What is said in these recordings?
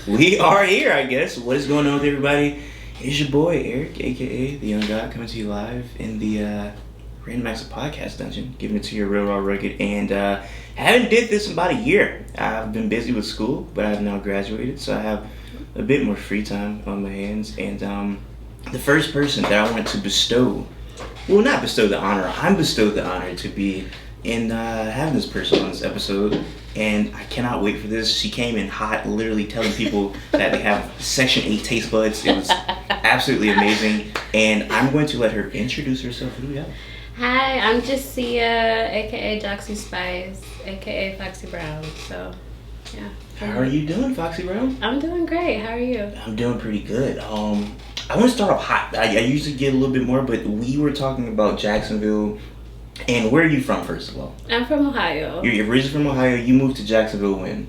We are here, I guess. What is going on with everybody? It's your boy, Eric, a.k.a. The Young God, coming to you live in the Random Acts of Podcast Dungeon, giving it to you real raw rugged, and haven't did this in about a year. I've been busy with school, but I've now graduated, so I have a bit more free time on my hands, and the first person that I want to bestow, well, not bestow the honor, I'm bestowed the honor to be in having this person on this episode, and I cannot wait for this. She came in hot, literally telling people that they have Section 8 taste buds. It was absolutely amazing, and I'm going to let her introduce herself. Who do we have? Hi, I'm Jacia, aka Joxy Spice, aka Foxy Brown. So, yeah. How are you doing, Foxy Brown? I'm doing great. How are you? I'm doing pretty good. I want to start off hot. I usually get a little bit more, but we were talking about Jacksonville. And where are you from, first of all? I'm from Ohio. You're originally from Ohio. You moved to Jacksonville when?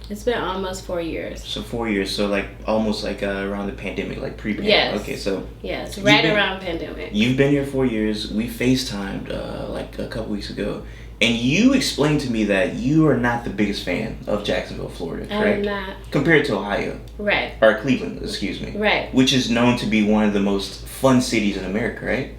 It's been almost 4 years. So 4 years. So like almost like around the pandemic, like pre-pandemic. Yes. Okay, so yes, right around pandemic. You've been here 4 years. We FaceTimed like a couple weeks ago, and you explained to me that you are not the biggest fan of Jacksonville, Florida, correct? I'm not. Compared to Ohio. Right. Or Cleveland, excuse me. Right. Which is known to be one of the most fun cities in America, right?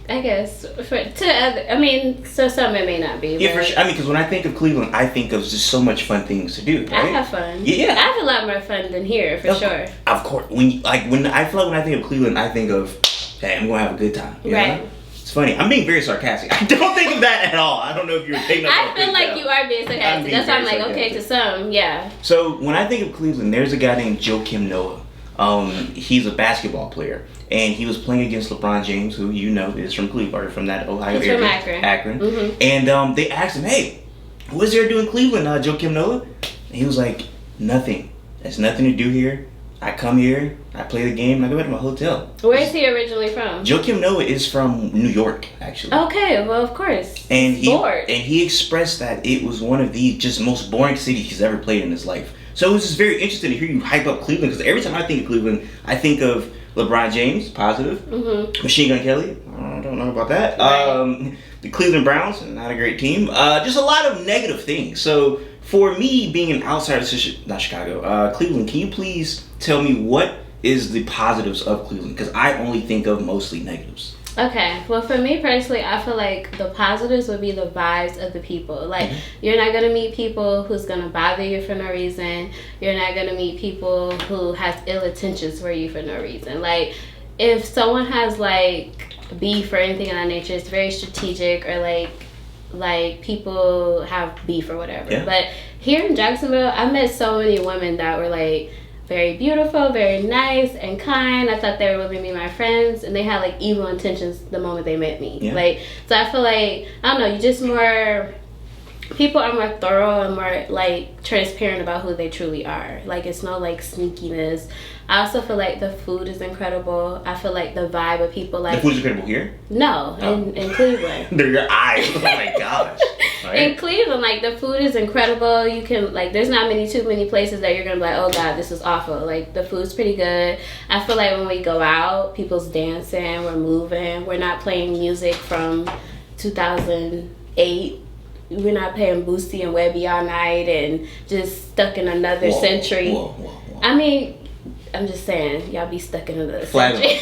I guess so some it may not be. Yeah, for sure. I mean, because when I think of Cleveland, I think of just so much fun things to do. Right? I have fun. Yeah, I have a lot more fun than here for sure. Of course, when I feel like when I think of Cleveland, I think of, hey, I'm gonna have a good time. You right. know? It's funny. I'm being very sarcastic. I don't think of that at all. I don't know if you're taking up. I feel like you are being sarcastic. That's why I'm like, okay, to some, yeah. So when I think of Cleveland, there's a guy named Joakim Noah. He's a basketball player, and he was playing against LeBron James, who you know is from Cleveland, or from that Ohio He's area. From Akron. Mm-hmm. And they asked him, hey, what's there to do in Cleveland, Joakim Noah? And he was like, nothing. There's nothing to do here. I come here, I play the game, and I go back to my hotel. Where is he originally from? Joakim Noah is from New York, actually. Okay, well, of course. And he expressed that it was one of the just most boring cities he's ever played in his life. So it was just very interesting to hear you hype up Cleveland, because every time I think of Cleveland, I think of LeBron James, positive. Mm-hmm. Machine Gun Kelly, I don't know about that. Right. The Cleveland Browns, not a great team. Just a lot of negative things. So for me, being an outsider to not Chicago, Cleveland, can you please tell me what is the positives of Cleveland? Because I only think of mostly negatives. Okay, well, for me personally, I feel like the positives would be the vibes of the people. Like, you're not going to meet people who's going to bother you for no reason. You're not going to meet people who has ill intentions for you for no reason. Like, if someone has, like, beef or anything of that nature, it's very strategic, or, like people have beef or whatever. Yeah. But here in Jacksonville, I met so many women that were, like, very beautiful, very nice and kind. I thought they were going to be my friends, and they had like evil intentions the moment they met me. Yeah. Like, so I feel like, I don't know, you just more, people are more thorough and more like transparent about who they truly are. Like, it's no like sneakiness. I also feel like the food is incredible. I feel like the vibe of people, like, The food is incredible here? No, in Cleveland. They're your eyes. Oh my gosh. Right. In Cleveland, like, the food is incredible. You can, like, there's not too many places that you're gonna be like, oh god, this is awful. Like, the food's pretty good. I feel like when we go out, people's dancing, we're moving. We're not playing music from 2008. We're not playing Boosie and Webby all night and just stuck in another century. Whoa. I mean, I'm just saying, y'all be stuck in another century.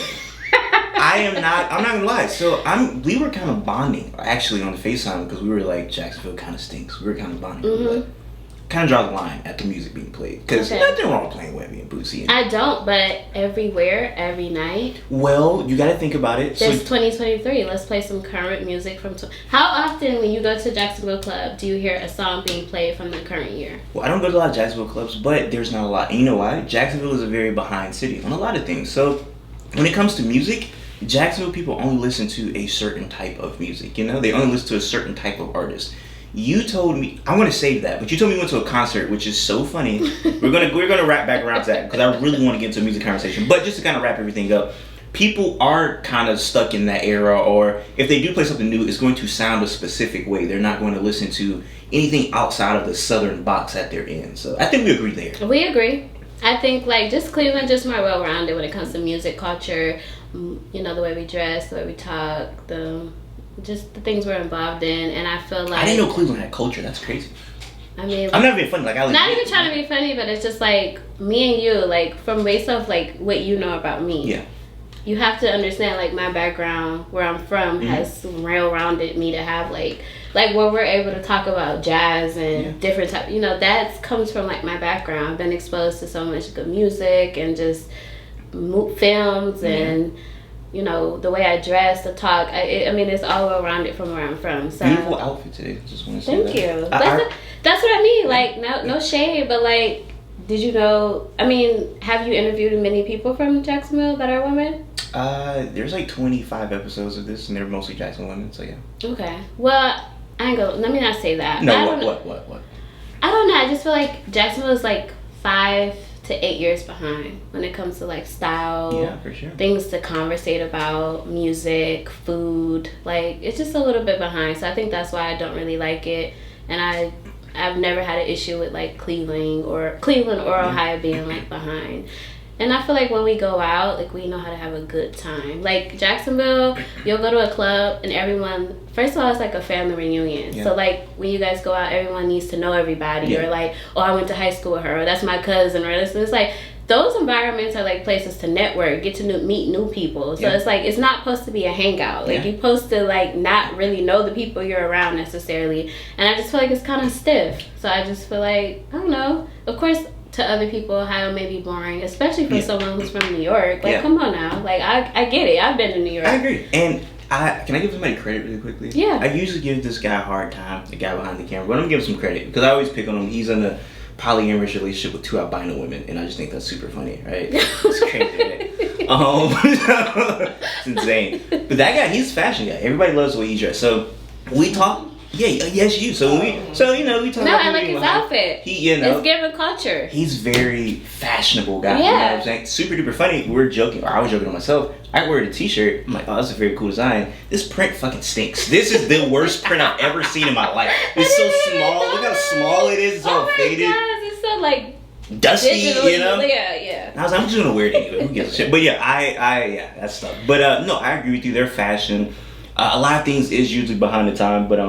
I'm not gonna lie. So we were kind of bonding actually on the FaceTime, because we were like, Jacksonville kind of stinks. We were kind of bonding. Mm-hmm. Kind of draw the line at the music being played, because nothing wrong with playing Webby and Boosie. I don't, but everywhere, every night. Well, you got to think about it. There's 2023. Let's play some current music from. How often, when you go to Jacksonville Club, do you hear a song being played from the current year? Well, I don't go to a lot of Jacksonville clubs, but there's not a lot. And you know why? Jacksonville is a very behind city on a lot of things. So when it comes to music, Jacksonville people only listen to a certain type of music. You know, they only listen to a certain type of artist. You told me, I want to save that, but you told me you went to a concert, which is so funny. We're gonna wrap back around to that, because I really want to get into a music conversation. But just to kind of wrap everything up, people are kind of stuck in that era, or if they do play something new, it's going to sound a specific way. They're not going to listen to anything outside of the southern box that they're in. So I think we agree there. We agree. I think, like, just Cleveland, just more well-rounded when it comes to music, culture, you know, the way we dress, the way we talk, just the things we're involved in. And I feel like, I didn't know Cleveland had culture. That's crazy. I mean, I'm not being funny. Like, not even trying to be funny, but it's just like me and you, like from based off like what you know about me. Yeah. You have to understand like my background, where I'm from, has rail-rounded me to have like where we're able to talk about jazz and different type. You know, that comes from like my background. I've been exposed to so much good music and just films and. You know, the way I dress, the talk. I mean, it's all well-rounded from where I'm from. So. Beautiful outfit today. Just want to say Thank you. That's what I mean. Like, no shade, but like, did you know? I mean, have you interviewed many people from Jacksonville that are women? There's like 25 episodes of this, and they're mostly Jacksonville women. So yeah. Okay. Well, I ain't gonna. Let me not say that. No. What? I don't know. I just feel like Jacksonville is like 5 to 8 years behind when it comes to like style, for sure, things to conversate about, music, food. Like, it's just a little bit behind. So I think that's why I don't really like it. And I've never had an issue with like Cleveland or Ohio being like behind. And I feel like when we go out, like, we know how to have a good time. Like, Jacksonville, you'll go to a club and everyone, first of all, it's like a family reunion. So, like, when you guys go out, everyone needs to know everybody. Or, like, oh, I went to high school with her. Or, that's my cousin. Or, it's like, those environments are, like, places to network, get to meet new people. So, it's like, it's not supposed to be a hangout. Like, you're supposed to, like, not really know the people you're around necessarily. And I just feel like it's kind of stiff. So, I just feel like, I don't know. Of course, to other people, Ohio may be boring, especially for someone who's from New York. Like, come on now. Like, I get it. I've been to New York. I agree. And can I give somebody credit really quickly? Yeah. I usually give this guy a hard time, the guy behind the camera, but I'm going to give him some credit because I always pick on him. He's in a polyamorous relationship with 2 albino women, and I just think that's super funny, right? It's crazy, right? It's insane. But that guy, he's a fashion guy. Everybody loves the way he dressed. So we talk. Yeah, yes, you. So we talk. No, I like his outfit. It's giving culture. He's very fashionable guy. Yeah. You know what I'm saying? Super duper funny. We're joking, or I was joking on myself. I wear the t-shirt. I'm like, oh, that's a very cool design. This print fucking stinks. This is the worst print I've ever seen in my life. It's so small. Look how small it is. It's all faded. Oh my gosh, it's so like dusty, you know? Yeah. And I was like, I'm just gonna wear it anyway. Who gives a shit? But yeah, I that's stuff. But no, I agree with you. Their fashion, a lot of things is usually behind the time. But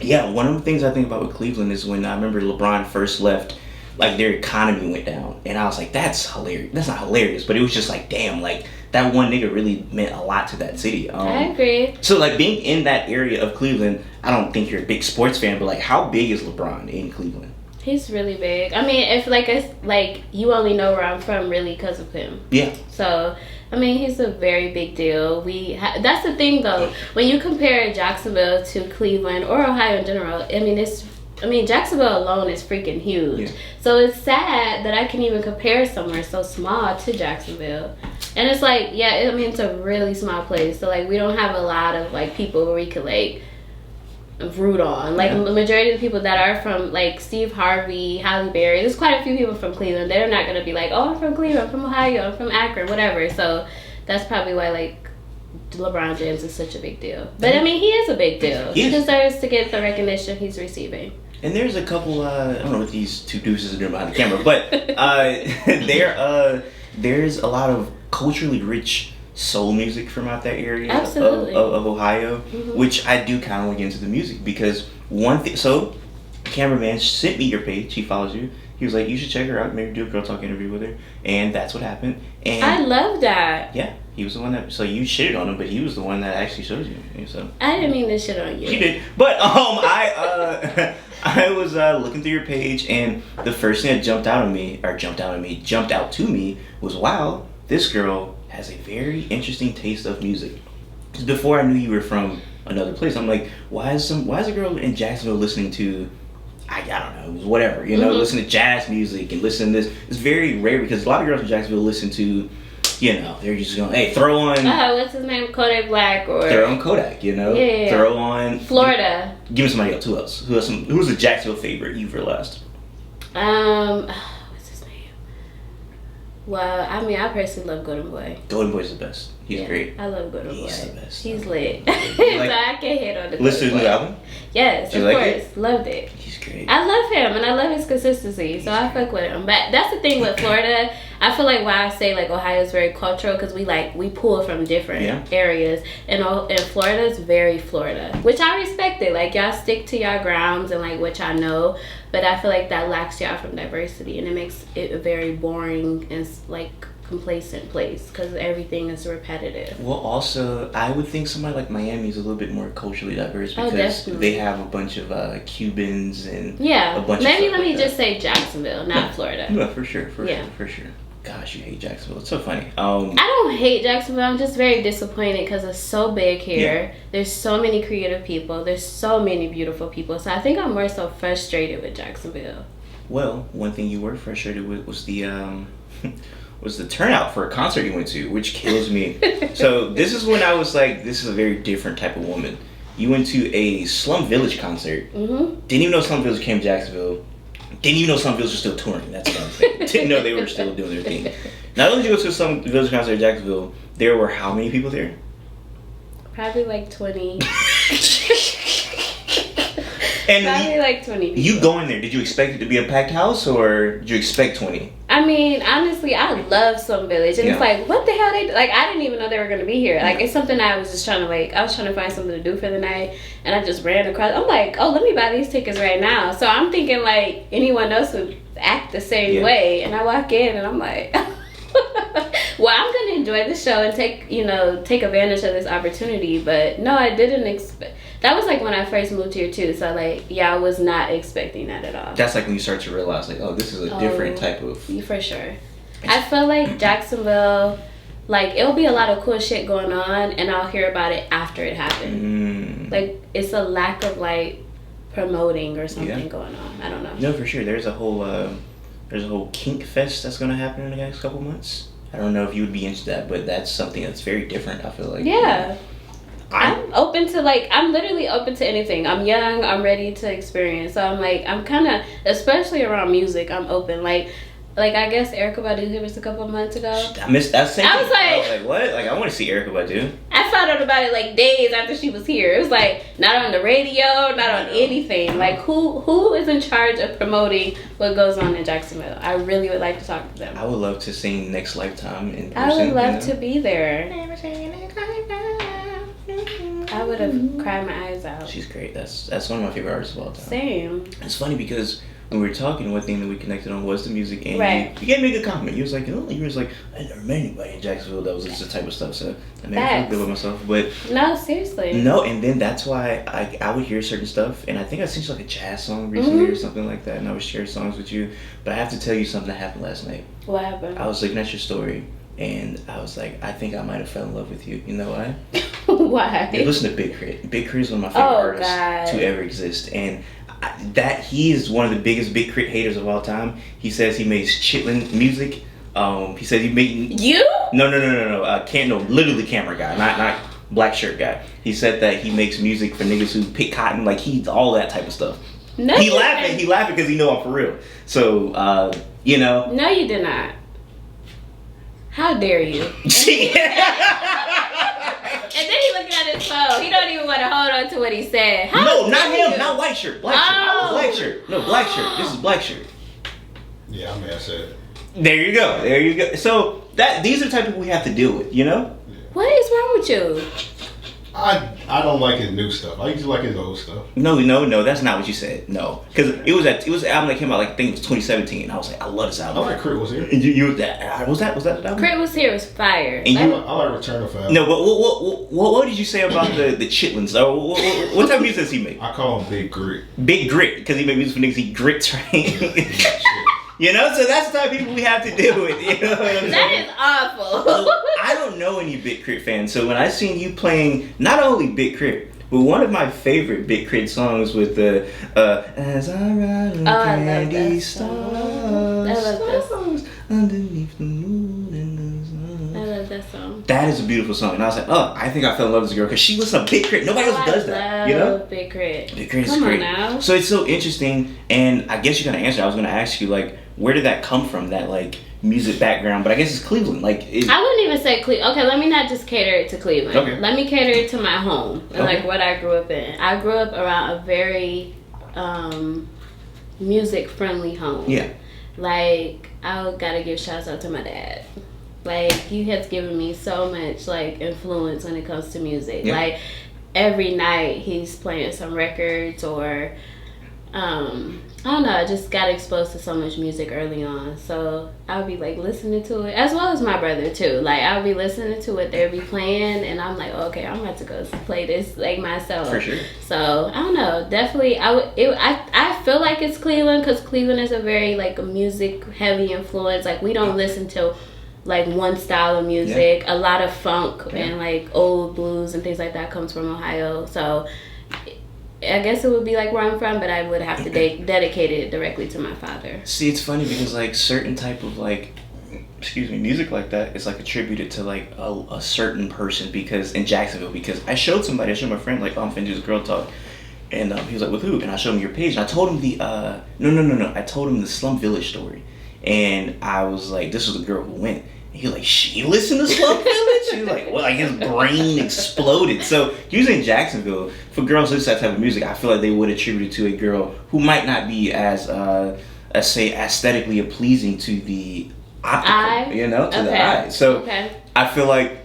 yeah, one of the things I think about with Cleveland is when I remember LeBron first left, like their economy went down, and I was like, that's hilarious. That's not hilarious, but it was just like, damn, like that one nigga really meant a lot to that city. I agree. So like being in that area of Cleveland, I don't think you're a big sports fan, but like how big is LeBron in Cleveland? He's really big. I mean, if it's like you only know where I'm from really because of him. Yeah. So, I mean, he's a very big deal. That's the thing though. When you compare Jacksonville to Cleveland or Ohio in general, I mean, Jacksonville alone is freaking huge. Yeah. So it's sad that I can even compare somewhere so small to Jacksonville. And it's like, yeah, I mean, it's a really small place. So like, we don't have a lot of like people where we could like root on. Like the majority of the people that are from like Steve Harvey, Halle Berry, there's quite a few people from Cleveland. They're not gonna be like, oh, I'm from Cleveland, I'm from Ohio, I'm from Akron, whatever. So that's probably why like LeBron James is such a big deal. But I mean, he is a big deal. He deserves to get the recognition he's receiving. And there's a couple, I don't know what these two deuces are doing behind the camera, but there's a lot of culturally rich soul music from out that area of Ohio, which I do kind of want to get into the music because so cameraman sent me your page, he follows you, he was like, you should check her out, maybe do a girl talk interview with her, and that's what happened. And I love that. Yeah, he was the one that, so you shitted on him, but he was the one that actually showed you. So I didn't mean to shit on you. She did, but I was looking through your page, and the first thing that jumped out to me was, wow, this girl has a very interesting taste of music. Because before I knew you were from another place, I'm like, why is a girl in Jacksonville listening to, I don't know, whatever, you know, listen to jazz music and listen to this. It's very rare because a lot of girls in Jacksonville listen to, you know, they're just going, hey, throw on. What's his name? Kodak Black or. Throw on Kodak, you know? Yeah. Throw on. Florida. Give me somebody else. Who else? Who's a Jacksonville favorite you've realized? What's his name? Well, I mean, I personally love Golden Boy. Golden Boy's the best. He's great. I love Golden Boy. He's the best. He's lit. So I can't hate on the Listen to his new album? Yes, of course. Loved it. He's great. I love him and I love his consistency. So I fuck with him. But that's the thing with Florida. I feel like why I say like Ohio is very cultural because we pull from different areas. And Florida is very Florida, which I respect it. Like y'all stick to y'all grounds and like what y'all know. but I feel like that lacks you out from diversity, and it makes it a very boring and like complacent place because everything is repetitive. Well, also, I would think somebody like Miami is a little bit more culturally diverse because they have a bunch of Cubans and a bunch maybe of let me just say Jacksonville, not Florida. No, for sure, for sure. Gosh, you hate Jacksonville. It's so funny. I don't hate Jacksonville. I'm just very disappointed because it's so big here. Yeah. There's so many creative people. There's so many beautiful people. So I think I'm more so frustrated with Jacksonville. Well, one thing you were frustrated with was the turnout for a concert you went to, which kills me. So this is when I was like, this is a very different type of woman. You went to a Slum Village concert. Mm-hmm. Didn't even know Slum Village came to Jacksonville. Didn't even know Slum Village was still touring. That's what I'm saying. Didn't know they were still doing their thing. Not only did you go to a Slum Village concert in Jacksonville, there were how many people there? Probably like 20. And probably like 20 people. You going there, did you expect it to be a packed house or did you expect 20? I mean, honestly, I love Slum Village. And it's like, what the hell like, I didn't even know they were going to be here. Like, it's something I was just trying to, I was trying to find something to do for the night. And I just ran across. I'm like, oh, let me buy these tickets right now. So I'm thinking, like, anyone else would act the same way. And I walk in and I'm like, well, I'm going to enjoy the show and take advantage of this opportunity. But no, I didn't expect. That was like when I first moved here too. So I was not expecting that at all. That's like when you start to realize like, oh, this is a different type of. For sure. I feel like Jacksonville, like it'll be a lot of cool shit going on and I'll hear about it after it happened. Like it's a lack of like promoting or something going on. I don't know. No, for sure. There's a whole kink fest that's gonna happen in the next couple months. I don't know if you would be into that, but that's something that's very different, I feel like. Yeah. I'm open to I'm literally open to anything. I'm young, I'm ready to experience. So I'm kind of, especially around music, I'm open. Like I guess Erykah Badu here was a couple of months ago. I missed that same I was like, what? Like I want to see Erykah Badu. I found out about it like days after she was here. It was like not on the radio, not on anything. Like who is in charge of promoting what goes on in Jacksonville? I really would like to talk to them. I would love to sing Next Lifetime in person. I would love to be there. I would have cried my eyes out. She's great. That's one of my favorite artists of all time. Same. It's funny because when we were talking, one thing that we connected on was the music, and you gave me a good compliment. You was like, I never met anybody in Jacksonville that was this type of stuff. So I made me feel good with myself. But no, seriously. No, and then that's why I would hear certain stuff, and I think I sent you like a jazz song recently or something like that, and I would share songs with you. But I have to tell you something that happened last night. What happened? I was looking at your story. And I was like, I think I might have fell in love with you. You know why? Why? Yeah, listen to Big Crit. Big Crit is one of my favorite artists to ever exist. And he is one of the biggest Big Crit haters of all time. He says he makes chitlin music. He said he made... You? No. Literally camera guy. Not black shirt guy. He said that he makes music for niggas who pick cotton. Like, he's all that type of stuff. No, he laughing because he know I'm for real. So, No, you did not. How dare you? And then he looking at his phone. He don't even want to hold on to what he said. No, not him. Not white shirt. Black shirt. Black shirt. No, black shirt. This is black shirt. Yeah, I mean, I said. There you go. So these are the type of people we have to deal with, you know? Yeah. What is wrong with you? I don't like his new stuff. I used to like his old stuff. No, that's not what you said. No, because it was an album that came out I think it was 2017. I was like, I love this album. I like Crit was here. You that was that the album? Crit was here. It was fire. I like Return of Fab. No, but what did you say about the chitlins? What type of music does he make? I call him Big Grit. Big Grit, because he makes music for niggas he grits, right? You know, so that's the type of people we have to deal with. You know what I'm saying? That is awful. Well, I don't know any Big Crit fans, so when I seen you playing not only Big Crit, but one of my favorite Big Crit songs with the As I Ride on Candy Stars, I love that song. Underneath the moon and the sun. I love that song. That is a beautiful song, and I was like, oh, I think I fell in love with this girl because she listens to Big Crit. Nobody else does that, you know? Big Crit. Big Crit is Come great. on now. So it's so interesting, and I guess you're gonna answer. I was gonna ask you where did that come from? That music background, but I guess it's Cleveland. I wouldn't even say Cleveland. Okay, let me not just cater it to Cleveland. Okay. Let me cater it to my home and what I grew up in. I grew up around a very music friendly home. Yeah. I gotta give shouts out to my dad. He has given me so much influence when it comes to music. Yeah. Every night he's playing some records or I don't know, I just got exposed to so much music early on. So I would be like listening to it, as well as my brother too. Like I would be listening to what they'd be playing, and I'm like, okay, I'm about to go play this like myself. For sure. So I don't know, definitely I feel like it's Cleveland, because Cleveland is a very like a music heavy influence. Like we don't listen to like one style of music. A lot of funk and like old blues and things like that comes from Ohio. So I guess it would be like where I'm from, but I would have to dedicate it directly to my father. See, it's funny because like certain type of like, music like that is like attributed to like a certain person, because in Jacksonville, because I showed my friend like, I'm finna do this girl talk, and he was like, with who? And I showed him your page, and I told him the I told him the Slum Village story, and I was like, this was the girl who went. He was like, she listened to Slum Village? He was like, well, like his brain exploded. So usually in Jacksonville, for girls who listen to that type of music, I feel like they would attribute it to a girl who might not be as say aesthetically pleasing to the optical, to the eye. So I feel like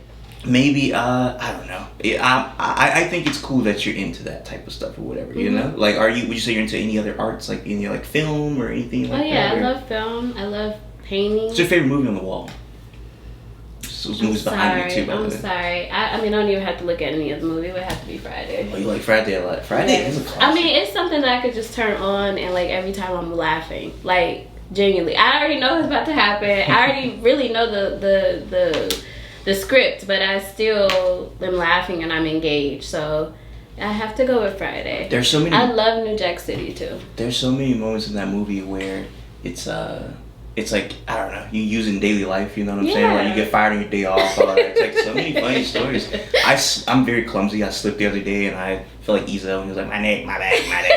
maybe I don't know. I think it's cool that you're into that type of stuff or whatever. You know, like would you say you're into any other arts, like any like film or anything like that? Oh yeah, I love film. I love painting. What's your favorite movie on the wall? I'm sorry. I mean, I don't even have to look at any of the movie. It would have to be Friday. Oh, you like Friday a lot? Friday is a classic. I mean, it's something that I could just turn on, and like every time I'm laughing, like genuinely. I already know what's about to happen. I already really know the script, but I still am laughing and I'm engaged. So I have to go with Friday. There's so many. I love New Jack City too. There's so many moments in that movie where it's like, I don't know, you use in daily life, you know what I'm saying? Like you get fired on your day off. It's like so many funny stories. I'm very clumsy. I slipped the other day and I feel like Ezel, and he was like, my neck, my back. Like,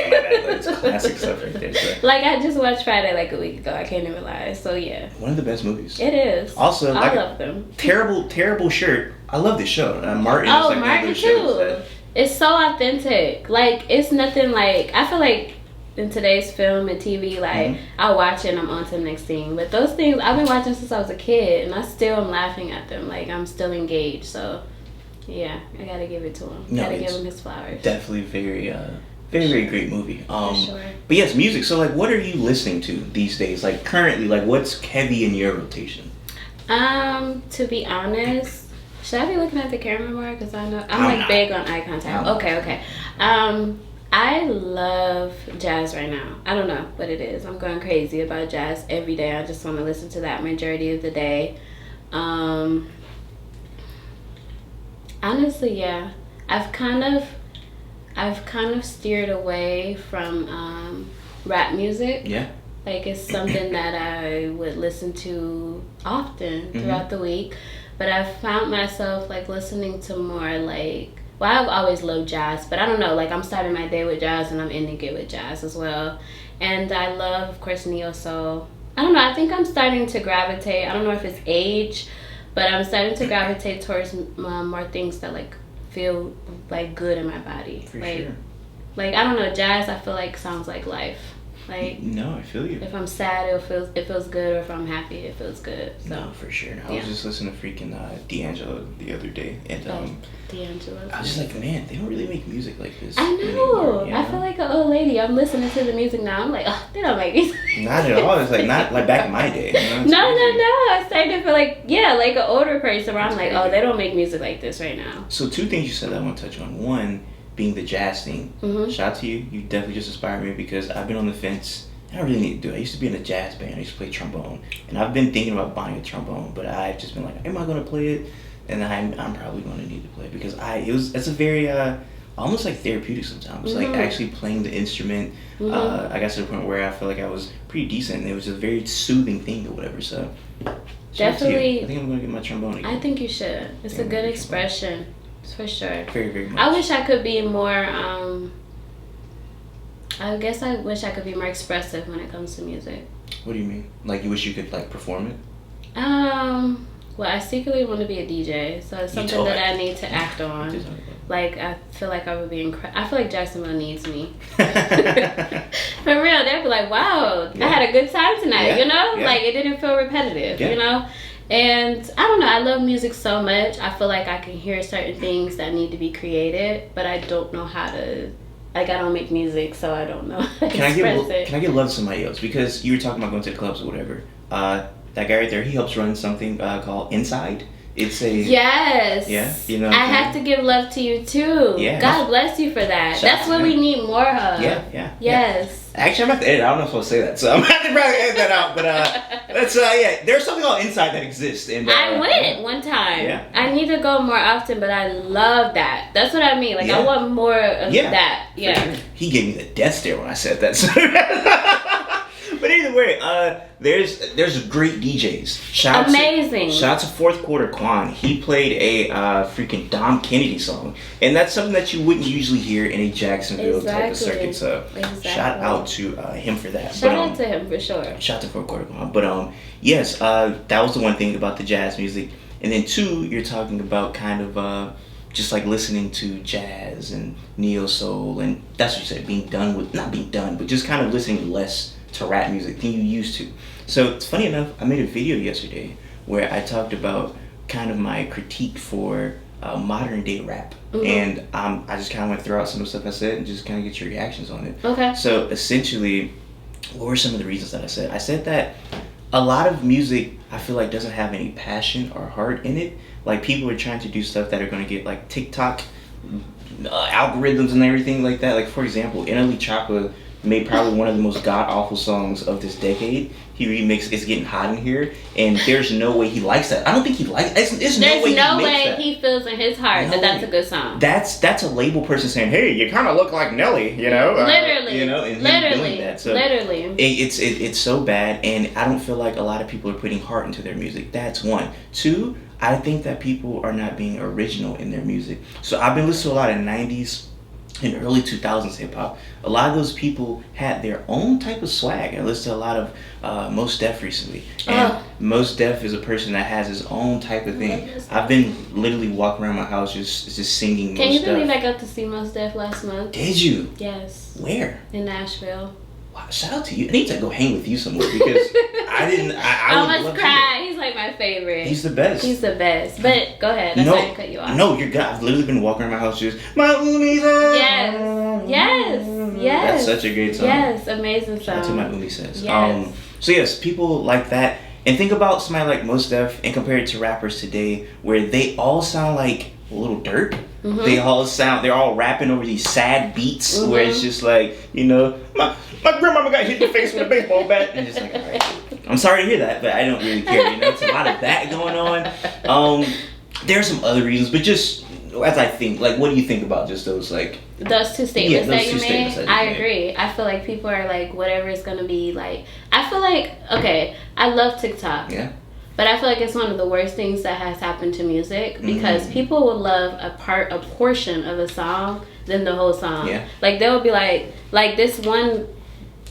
it's classic stuff right there. So. Like I just watched Friday like a week ago. I can't even lie. So yeah. One of the best movies. It is. Also, I love them. Terrible shirt. I love this show. Martin is like Martin too. It's so authentic. Like it's nothing like, I feel like in today's film and TV, like I'll watch it and I'm on to the next thing. But those things I've been watching since I was a kid, and I still am laughing at them. Like I'm still engaged. So yeah, I gotta give it to him. Gotta give him his flowers. Definitely very great movie. For sure. But yes, music. So like, what are you listening to these days? Like currently, like what's heavy in your rotation? To be honest, should I be looking at the camera more? Because I know I'm like big on eye contact. Okay. I love jazz right now. I don't know what it is. I'm going crazy about jazz every day. I just want to listen to that majority of the day. Honestly, yeah. I've kind of steered away from rap music. Yeah. Like it's something that I would listen to often throughout the week. But I've found myself like listening to more like, well, I've always loved jazz, but I don't know, like I'm starting my day with jazz and I'm ending it with jazz as well. And I love, of course, neo-soul. I don't know, I think I'm starting to gravitate, I don't know if it's age, but I'm starting to gravitate towards more things that like feel like good in my body. For sure. Like, I don't know, jazz I feel like sounds like life. Like, no, I feel you. If I'm sad, it feels good, or if I'm happy, it feels good. So. No, for sure. I was just listening to freaking D'Angelo the other day, and D'Angelo. I was just like, man, they don't really make music like this. I know. Anymore, you know? I feel like an old lady. I'm listening to the music now. I'm like, oh, they don't make music. Not at all. It's like not like back in my day. You know? No. I started to feel like like an older person where I'm like, oh, they don't make music like this right now. So 2 things you said I want to touch on. One, being the jazz thing. Shout out to you. You definitely just inspired me because I've been on the fence. I don't really need to do it. I used to be in a jazz band. I used to play trombone. And I've been thinking about buying a trombone, but I've just been like, am I going to play it? And I'm probably going to need to play it because it's a very, almost like therapeutic sometimes. Like actually playing the instrument. I got to the point where I felt like I was pretty decent. And it was a very soothing thing or whatever. So definitely. I think I'm going to get my trombone again. I think you should. It's a good expression. For sure. Very, very much. I wish I could be more, I guess I wish I could be more expressive when it comes to music. What do you mean? Like you wish you could like perform it? Well, I secretly want to be a DJ, so it's something that I need to act on. Like I feel like I would be I feel like Jacksonville needs me. For real, they'd be like, "Wow, I had a good time tonight." You know, like it didn't feel repetitive. You know. And I don't know, I love music so much. I feel like I can hear certain things that need to be created, but I don't know how to Like, I don't make music, so I don't know how to Can I express it. Can I give love to somebody else? Because you were talking about going to the clubs or whatever. That guy right there, he helps run something called Inside. It's a Yes. Yeah, you know. I have to give love to you too. Yeah. God bless you for that. That's what we need more of. Yeah. Yes. Actually, I'm about to edit. I don't know if I'll say that, so I'm gonna have to probably edit that out. But that's there's something called Inside that exists, and I went one time. Yeah. I need to go more often, but I love that. That's what I mean. Like, I want more of that. Yeah. Sure. He gave me the death stare when I said that. So. But either way, there's great DJs. Amazing. Shout out to Fourth Quarter Quan. He played a freaking Dom Kennedy song, and that's something that you wouldn't usually hear in a Jacksonville type of circuit. So shout out to him for that. Shout out to him for sure. Shout out to Fourth Quarter Quan. But yes, that was the one thing about the jazz music, and then two, you're talking about kind of just like listening to jazz and neo soul, and that's what you said, not being done, but just kind of listening less to rap music than you used to. So it's funny enough, I made a video yesterday where I talked about kind of my critique for modern day rap, and I just kind of went through out some of the stuff I said and just kind of get your reactions on it. Okay. So essentially, what were some of the reasons that I said? I said that a lot of music I feel like doesn't have any passion or heart in it. Like, people are trying to do stuff that are going to get like TikTok algorithms and everything like that. Like, for example, NLE Choppa made probably one of the most god-awful songs of this decade. He remixed It's Getting Hot in Here, and there's no way he likes that. I don't think he likes it. There's no way he feels in his heart that that's a good song. That's a label person saying, hey, you kind of look like Nelly, you know? Literally. And him doing that. So literally. It's so bad, and I don't feel like a lot of people are putting heart into their music. That's one. Two, I think that people are not being original in their music. So I've been listening to a lot of 90s and early 2000s hip-hop. A lot of those people had their own type of swag. I listened to a lot of Mos Def recently. And Mos Def is a person that has his own type of thing. I've been literally walking around my house just singing Mos Def. Can you believe I got to see Mos Def last month? Did you? Yes. Where? In Nashville. Wow, shout out to you. I need to go hang with you somewhere because I didn't. I almost cried. He's like my favorite. He's the best. He's the best. But go ahead. I'm sorry to cut you off. No, you're good. I've literally been walking around my house just my Umi says. Yes. That's such a great song. Yes, amazing song. Shout out to my Umi says. Yes. So yes, people like that, and think about somebody like Mos Def and compare it to rappers today, where they all sound like Little Durk. Mm-hmm. They're all rapping over these sad beats where it's just like, you know, my grandmama got hit in the face with a baseball bat, and just like, all right, I'm sorry to hear that, but I don't really care. You know, it's a lot of that going on. There are some other reasons, but just as I think, like, what do you think about just those, like, those two statements that you made? I made. agree. I feel like people are like, whatever is gonna be like. I feel like, okay, I love TikTok. Yeah. But I feel like it's one of the worst things that has happened to music, because people will love a portion of a song than the whole song. Yeah. Like, they will be like this one,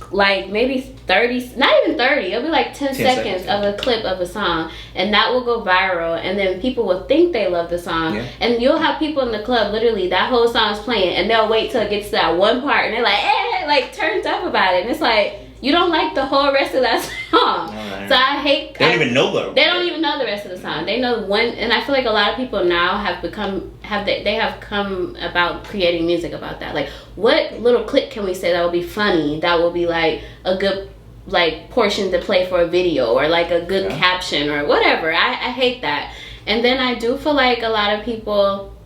like maybe 30, not even 30, it'll be like 10 seconds of a clip of a song, and that will go viral, and then people will think they love the song, and you'll have people in the club, literally, that whole song's playing, and they'll wait till it gets to that one part, and they're like, like, turned up about it, and it's like, you don't like the whole rest of that song. So I hate. They don't even know the. They don't even know the rest of the song. They know one, and I feel like a lot of people now have come about creating music about that. Like, what little clip can we say that will be funny? That will be like a good, like, portion to play for a video, or like a good caption or whatever. I hate that. And then I do feel like a lot of people.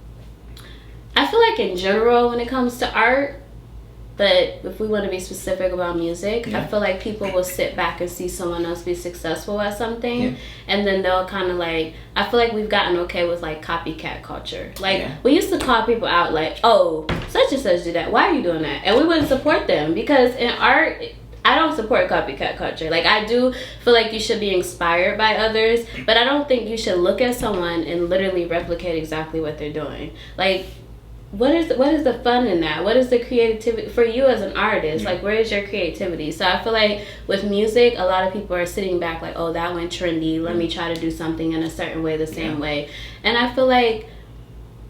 I feel like in general, when it comes to art. But if we want to be specific about music, I feel like people will sit back and see someone else be successful at something, and then they'll kind of like, I feel like we've gotten okay with like copycat culture. Like, we used to call people out like, oh, such and such did that, why are you doing that? And we wouldn't support them, because in art, I don't support copycat culture. Like, I do feel like you should be inspired by others, but I don't think you should look at someone and literally replicate exactly what they're doing. Like, what is the fun in that? What is the creativity for you as an artist? Like, where is your creativity? So I feel like with music, a lot of people are sitting back like, oh, that went trendy, let me try to do something in a certain way, the same way. And I feel like,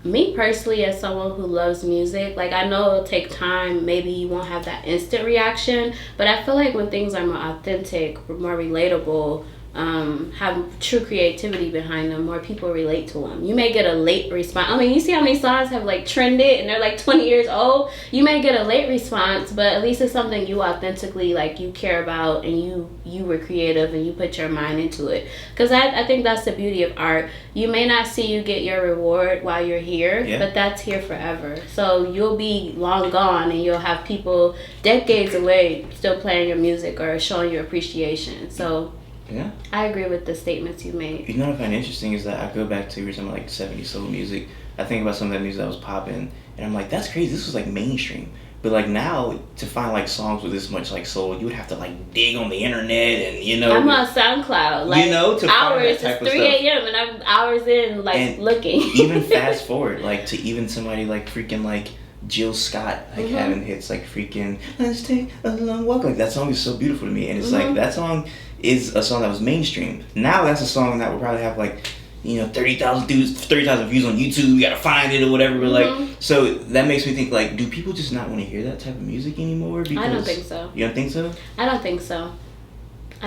me personally, as someone who loves music, like, I know it'll take time, maybe you won't have that instant reaction, but I feel like when things are more authentic, more relatable, have true creativity behind them, more people relate to them. You may get a late response. I mean, you see how many songs have like trended and they're like 20 years old. You may get a late response, but at least it's something you authentically like you care about, and you were creative and you put your mind into it. Because I think that's the beauty of art. You may not see you get your reward while you're here, but that's here forever. So you'll be long gone and you'll have people decades away still playing your music or showing you appreciation. So yeah, I agree with the statements you made. You know what I find interesting is that I go back to you were talking about like 70s soul music. I think about some of that music that was popping, and I'm like, that's crazy. This was like mainstream. But like now, to find like songs with this much like soul, you would have to like dig on the internet, and you know. I'm on SoundCloud, like to hours. It's 3 a.m. and I'm hours in, like and looking. Even fast forward, like to even somebody like freaking like Jill Scott, like having hits like freaking "Let's Take a Long Walk." Like that song is so beautiful to me, and it's like that song is a song that was mainstream. Now that's a song that would probably have like, 30,000 views on YouTube. You gotta find it or whatever. But like, so that makes me think like, do people just not want to hear that type of music anymore? Because, I don't think so. You don't think so? I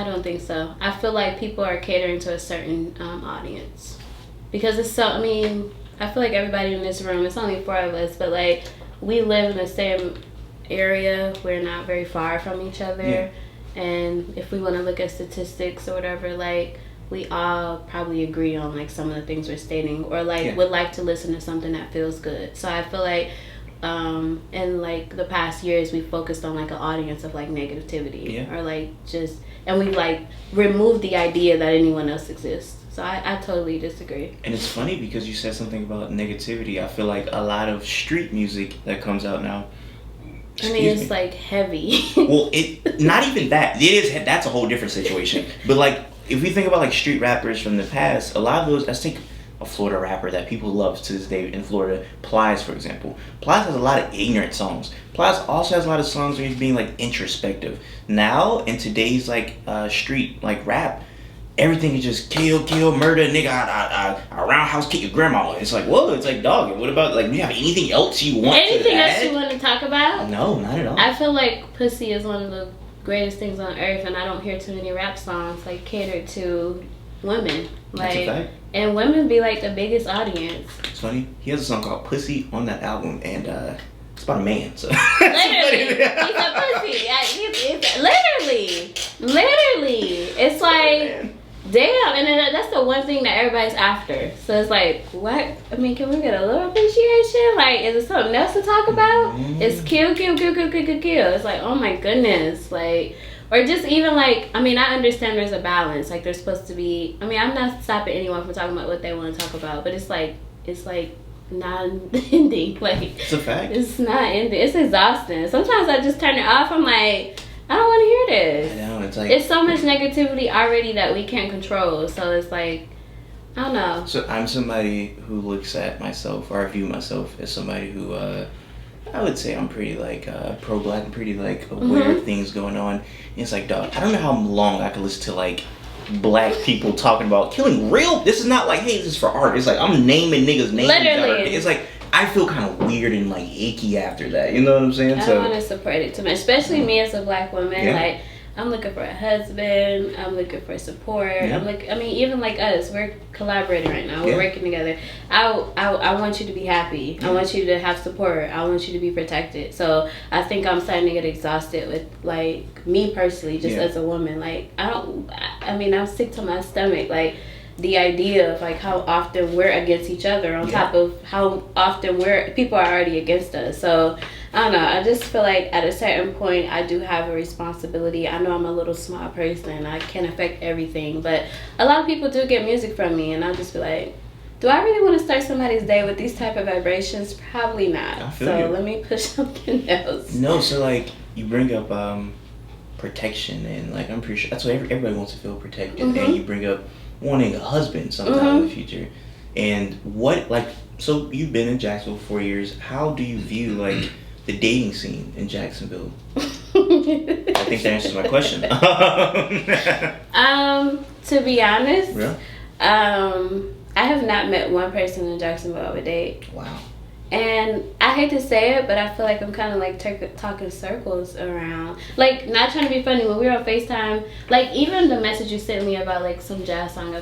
don't think so. I feel like people are catering to a certain audience because it's so. I mean, I feel like everybody in this room. It's only 4 of us, but like we live in the same area. We're not very far from each other. Yeah. And if we want to look at statistics or whatever, like we all probably agree on like some of the things we're stating, or like would like to listen to something that feels good. So I feel like in like the past years we focused on like an audience of like negativity or like just, and we like removed the idea that anyone else exists. So I totally disagree. And it's funny because you said something about negativity. I feel like a lot of street music that comes out now, it's like heavy. Well, it not even that. It is. That's a whole different situation. But like, if we think about like street rappers from the past, a lot of those. Let's take a Florida rapper that people love to this day in Florida, Plies, for example. Plies has a lot of ignorant songs. Plies also has a lot of songs where he's being like introspective. Now in today's like street like rap, everything is just kill, murder, nigga, I roundhouse kick your grandma. It's like, whoa, it's like, dog, what about, like, do you have anything else you want Anything else you want to talk about? No, not at all. I feel like pussy is one of the greatest things on earth, and I don't hear too many rap songs, like, catered to women. Like, that's a fact. And women be, like, the biggest audience. It's funny. He has a song called Pussy on that album, and, it's about a man, so. Literally. He's a pussy. Literally. It's like... Damn, and then that's the one thing that everybody's after. So it's like, what? I mean, can we get a little appreciation? Like, is it something else to talk about? It's kill. It's like, oh my goodness. Like, or just even like, I mean, I understand there's a balance. Like, there's supposed to be, I mean, I'm not stopping anyone from talking about what they want to talk about, but it's like not ending. Like, it's a fact. It's not ending. It's exhausting. Sometimes I just turn it off. I'm like, I don't want to hear this. I know, it's like... It's so much negativity already that we can't control. So it's like, I don't know. So I'm somebody who looks at myself, or I view myself as somebody who, I would say I'm pretty, like, pro-black and pretty, like, aware of things going on. And it's like, dog, I don't know how long I can listen to, like, black people talking about killing real... This is not like, hey, this is for art. It's like, I'm naming niggas' names. Literally. It's like... I feel kind of weird and like icky after that. You know what I'm saying? I don't want to support it too much, especially me as a black woman. Like, I'm looking for a husband. I'm looking for support. I mean, even like us, we're collaborating right now. We're working together. I want you to be happy. I want you to have support. I want you to be protected. So I think I'm starting to get exhausted with like me personally, just as a woman. Like, I mean, I'm sick to my stomach. Like, the idea of like how often we're against each other on top of how often people are already against us. So I don't know, I just feel like at a certain point I do have a responsibility. I know I'm a little small person, I can't affect everything, but a lot of people do get music from me, and I'll just be like, do I really want to start somebody's day with these type of vibrations? Probably not. So let me push something else. No, so like you bring up protection, and like I'm pretty sure that's what everybody wants to feel protected, and you bring up wanting a husband sometime in the future. And what, like, so you've been in Jacksonville for 4 years. How do you view like the dating scene in Jacksonville? I think that answers my question. To be honest, I have not met one person in Jacksonville I would date. Wow. And I hate to say it, but I feel like I'm kind of like talking circles around. Like, not trying to be funny. When we were on FaceTime, like, even the message you sent me about, like, some jazz song I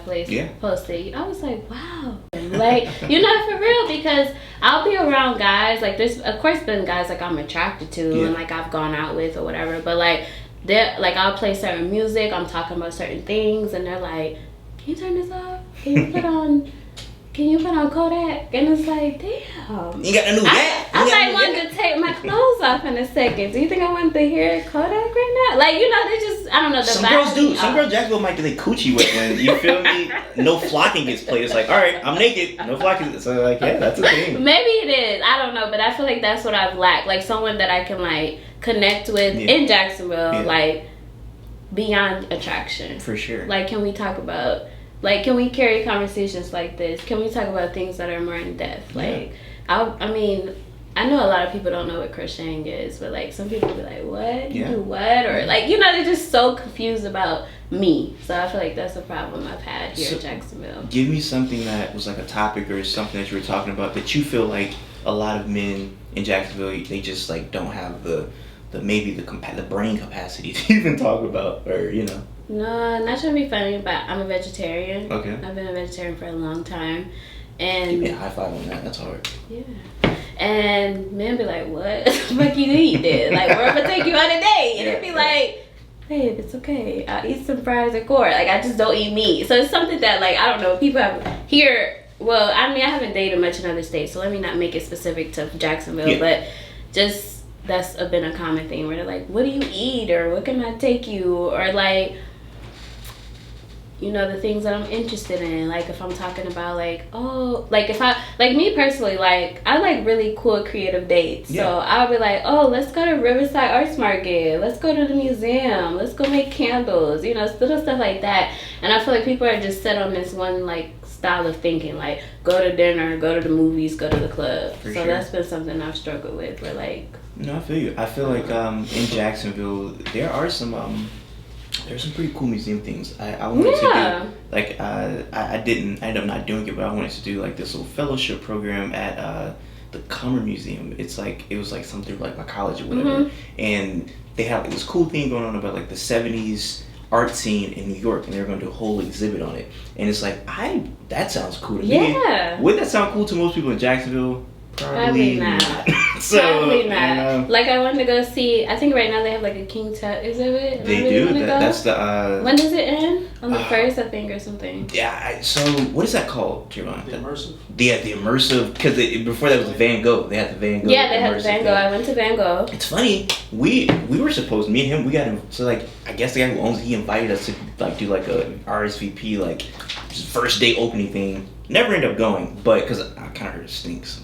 posted, I was like, wow. Like, you know, for real, because I'll be around guys. Like, there's, of course, been guys, like, I'm attracted to and, like, I've gone out with or whatever. But, like, like, I'll play certain music. I'm talking about certain things. And they're like, can you turn this off? Can you put on Kodak? And it's like, damn. You got a new hat? I might want to take my clothes off in a second. Do you think I want to hear Kodak right now? Like, you know, they just, I don't know. Some girls do. Some girls Jacksonville might get their coochie wet when, you feel me? No flocking gets played. It's like, all right, I'm naked. No flocking. So, like, yeah, that's a thing. Maybe it is. I don't know. But I feel like that's what I've lacked. Like, someone that I can, like, connect with in Jacksonville, like, beyond attraction. For sure. Like, can we talk about... Like, can we carry conversations like this? Can we talk about things that are more in depth? Like, I mean, I know a lot of people don't know what crocheting is, but, like, some people be like, what? You do what? Or, like, you know, they're just so confused about me. So I feel like that's a problem I've had here in Jacksonville. Give me something that was, like, a topic or something that you were talking about that you feel like a lot of men in Jacksonville, they just, like, don't have the brain capacity to even talk about, or, you know. No, not trying to be funny, but I'm a vegetarian. Okay. I've been a vegetarian for a long time. And give me a high five on that. That's hard. Yeah. And men be like, what the fuck you eat then? Like, where am I gonna take you on a date? And it'd be like, babe, it's okay. I'll eat some fries and corn. Like, I just don't eat meat. So it's something that, like, I don't know, people have here. Well, I mean, I haven't dated much in other states, so let me not make it specific to Jacksonville, but just that's been a common thing where they're like, what do you eat? Or what can I take you? Or, like, you know, the things that I'm interested in. Like, if I'm talking about, like, oh, like, if I, like, me personally, like, I like really cool creative dates. So I'll be like, oh, let's go to Riverside Arts Market. Let's go to the museum. Let's go make candles. You know, little stuff like that. And I feel like people are just set on this one, like, style of thinking. Like, go to dinner, go to the movies, go to the club. So that's been something I've struggled with. Where, like... No, I feel you. I feel like in Jacksonville, there are some... There's some pretty cool museum things. I wanted to do, like, I ended up not doing it, but I wanted to do, like, this little fellowship program at the Cummer Museum. It's like, it was like something like my college or whatever. And they have like, this cool thing going on about, like, the 70s art scene in New York, and they're going to do a whole exhibit on it. And it's like, that sounds cool to me. Would that sound cool to most people in Jacksonville? Probably not. So, probably not. Like, I wanted to go see, I think right now they have like a King Tut exhibit. They do? That's the... when does it end? On the 1st, I think, or something. Yeah, so what is that called, Javon? The immersive? Yeah, the immersive, because before that was the Van Gogh. They had the Van Gogh. Yeah, they had the Van Gogh. I went to Van Gogh. It's funny, we were supposed, me and him, we got him, so like, I guess the guy who owns it, he invited us to like do like a RSVP, like, first day opening thing. Never ended up going, but because I kind of heard it stinks.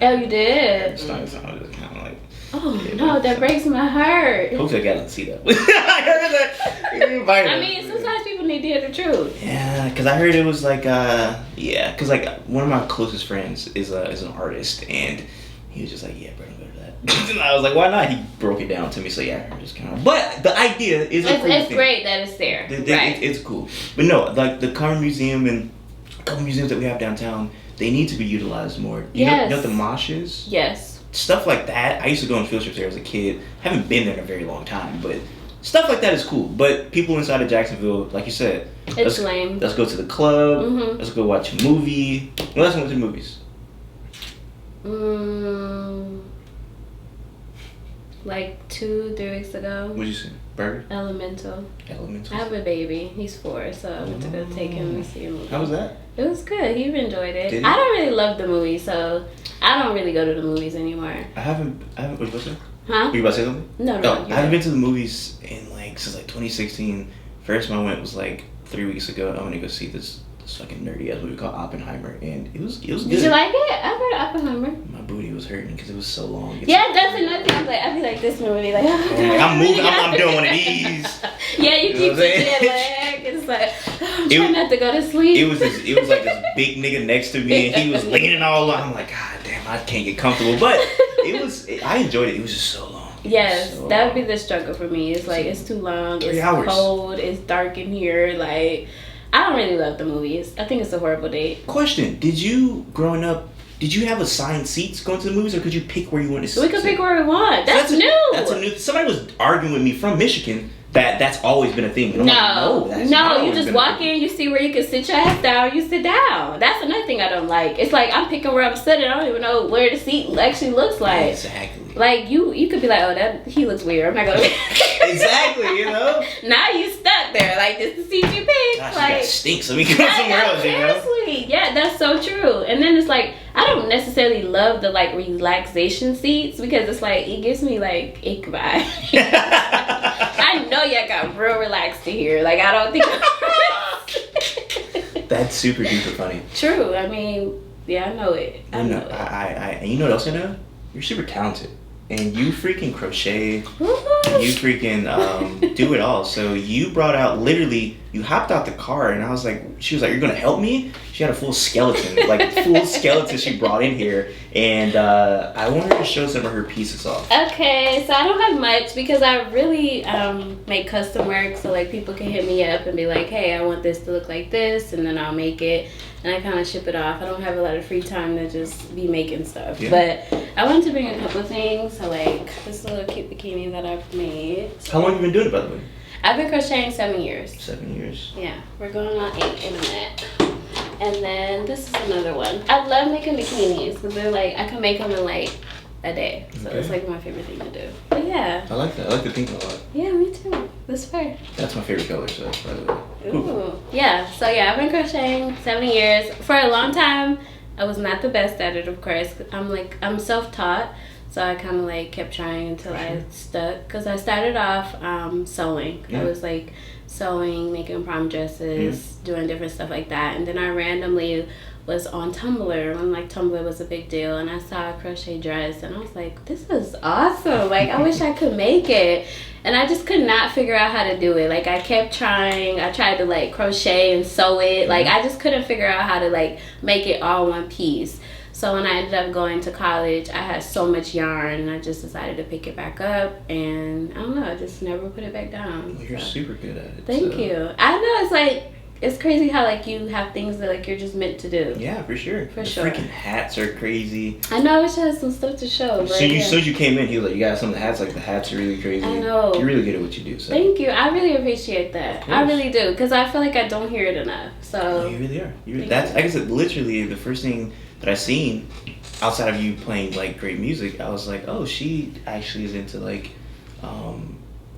Oh, you did? So I was just kind of like... Oh, no, that breaks my heart. Hopefully I got to see that. I heard that. I mean, sometimes people need to hear the truth. Yeah, because I heard it was like, because like one of my closest friends is an artist, and he was just like, yeah, bro, don't go to that. And I was like, why not? He broke it down to me, so yeah, I just kind of... But the idea is a cool thing. It's great that it's there. Right. It's cool. But no, like the Cummer Museum and a couple museums that we have downtown, they need to be utilized more. You know what the Mosh is? Yes. Stuff like that. I used to go on field trips there as a kid. Haven't been there in a very long time, but stuff like that is cool. But people inside of Jacksonville, like you said, it's lame. Let's go to the club. Let's go watch a movie. When last time we went to the movies? Like 2-3 weeks ago. What'd you see? Burger? Elemental. I have a baby. He's 4, so I went to go take him and see a movie. How was that? It was good. He enjoyed it. Did he? I don't really love the movie, so I don't really go to the movies anymore. I haven't. What you about to say? Huh? Were you about to say something? No. I haven't been to the movies since 2016. First time I went was like 3 weeks ago. I went to go see this fucking nerdy ass movie called Oppenheimer, and it was good. Did you like it? I've heard of Oppenheimer. My booty was hurting because it was so long. That's another thing. I'd be like this movie, like I'm moving. I'm doing one of these. Yeah, you keep switching your leg. It's like I'm trying not to go to sleep. It was like this big nigga next to me, and he was leaning all along. I'm like, God damn, I can't get comfortable. But I enjoyed it. It was just so long. Yes, that would be the struggle for me. It's like it's too long. It's cold. It's dark in here. Like, I don't really love the movies. I think it's a horrible date. Question: did you growing up Did you have assigned seats going to the movies, or could you pick where you wanted to sit? We could pick where we want. That's new. That's a new. Somebody was arguing with me from Michigan that's always been a thing. And I'm like, no, you just walk in, you see where you can sit your ass down, you sit down. That's another thing I don't like. It's like I'm picking where I'm sitting. I don't even know where the seat actually looks like. Exactly. Like you could be like, oh, he looks weird. I'm not gonna. Exactly. You know. Now you stuck there. Like this is the seat you picked. Gosh, like that stinks. Let me go somewhere else. Seriously, yeah, that's so true. And then it's like I don't necessarily love the like relaxation seats because it's like it gives me like ick vibe. I know y'all got real relaxed to here. Like I don't think. That's super duper funny. True. I mean, yeah, I know it. I know it. And you know what else I know? You're super talented. And you freaking crochet. You freaking do it all. So you brought out, literally, you hopped out the car and I was like, she was like, you're going to help me? She had a full skeleton, like full skeleton she brought in here. And I wanted her to show some of her pieces off. Okay, so I don't have much because I really make custom work. So like people can hit me up and be like, hey, I want this to look like this. And then I'll make it. And I kind of ship it off. I don't have a lot of free time to just be making stuff. Yeah. But I wanted to bring a couple things. So like this little cute bikini that I've made. How long have you been doing it, by the way? I've been crocheting 7 years. 7 years. Yeah, we're going on 8 in a minute. And then this is another one. I love making bikinis because they're like, I can make them in like a day. So it's like my favorite thing to do. But yeah. I like that. I like the pink one a lot. Yeah, me too. This fair. That's my favorite color, so by the way. Ooh. Yeah, so yeah, I've been crocheting 7 years. For a long time, I was not the best at it, of course. I'm self-taught. So I kind of like kept trying until I stuck. Because I started off sewing. I was like sewing, making prom dresses, doing different stuff like that. And then I randomly was on Tumblr when like Tumblr was a big deal. And I saw a crochet dress and I was like, this is awesome. Like I wish I could make it. And I just could not figure out how to do it. Like I kept trying. I tried to like crochet and sew it. Like I just couldn't figure out how to like make it all one piece. So when I ended up going to college, I had so much yarn and I just decided to pick it back up and I don't know, I just never put it back down. Well, you're super good at it. Thank you. I know it's like, it's crazy how like you have things that like you're just meant to do. Yeah, for sure. For sure. Freaking hats are crazy. I know, I wish I had some stuff to show. But So you came in, you like, you got some of the hats, like the hats are really crazy. I know. You're really good at what you do. So. Thank you. I really appreciate that. I really do, because I feel like I don't hear it enough. So. No, you really are. That's, like I said, literally the first thing that I seen outside of you playing like great music, I was like, oh, she actually is into like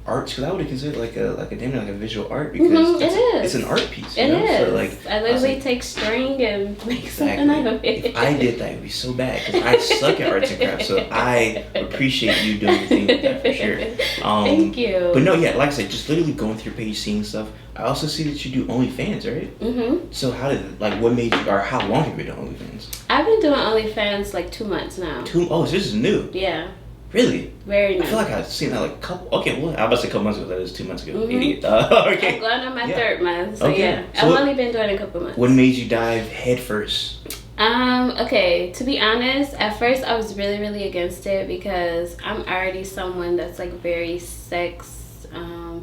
arts, because I would have considered like a visual art, because it's an art piece. It is. So, like, I literally take string and make something out of it. If I did that, it would be so bad, because I suck at arts and crafts. So I appreciate you doing the thing with that for sure. Thank you. But no, yeah, like I said, just literally going through your page, seeing stuff. I also see that you do OnlyFans, right? Mm-hmm. So how did, like, what made you, or how long have you been doing OnlyFans? I've been doing OnlyFans like 2 months now. Oh, so this is new? Yeah. Really? Very new. I feel like I've seen that like I was about to say a couple months ago. That is 2 months ago. Mm-hmm. Idiot. Okay. I'm going on my 3rd month. So yeah, so I've only been doing it a couple months. What made you dive head first? Okay, to be honest, at first I was really, really against it because I'm already someone that's like very sex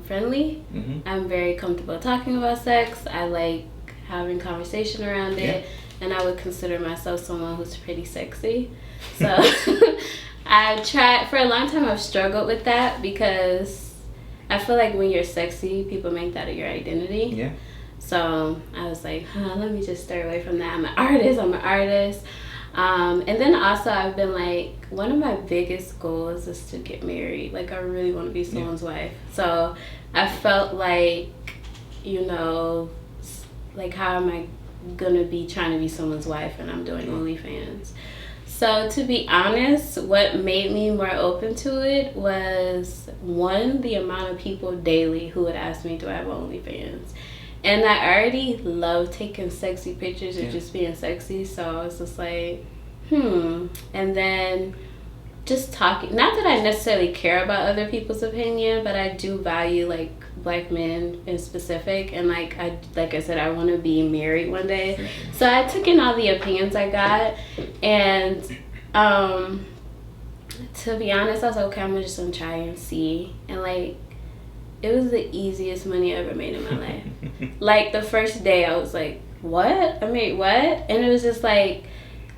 friendly. Mm-hmm. I'm very comfortable talking about sex. I like having conversation around it, and I would consider myself someone who's pretty sexy. So I tried, for a long time I've struggled with that because I feel like when you're sexy, people make that your identity. Yeah. So I was like, let me just stay away from that. I'm an artist. And then also I've been like, one of my biggest goals is to get married. Like I really want to be someone's wife. So I felt like, like how am I gonna be trying to be someone's wife and I'm doing OnlyFans? So to be honest, what made me more open to it was, one, the amount of people daily who would ask me, do I have OnlyFans? And I already love taking sexy pictures of just being sexy, so I was just like, And then just talking, not that I necessarily care about other people's opinion, but I do value like Black men in specific, and like I said, I want to be married one day. So I took in all the opinions I got, and to be honest, I was like, okay, I'm just gonna try and see. And like, it was the easiest money I ever made in my life. Like the first day I was like, what? I made what? And it was just like,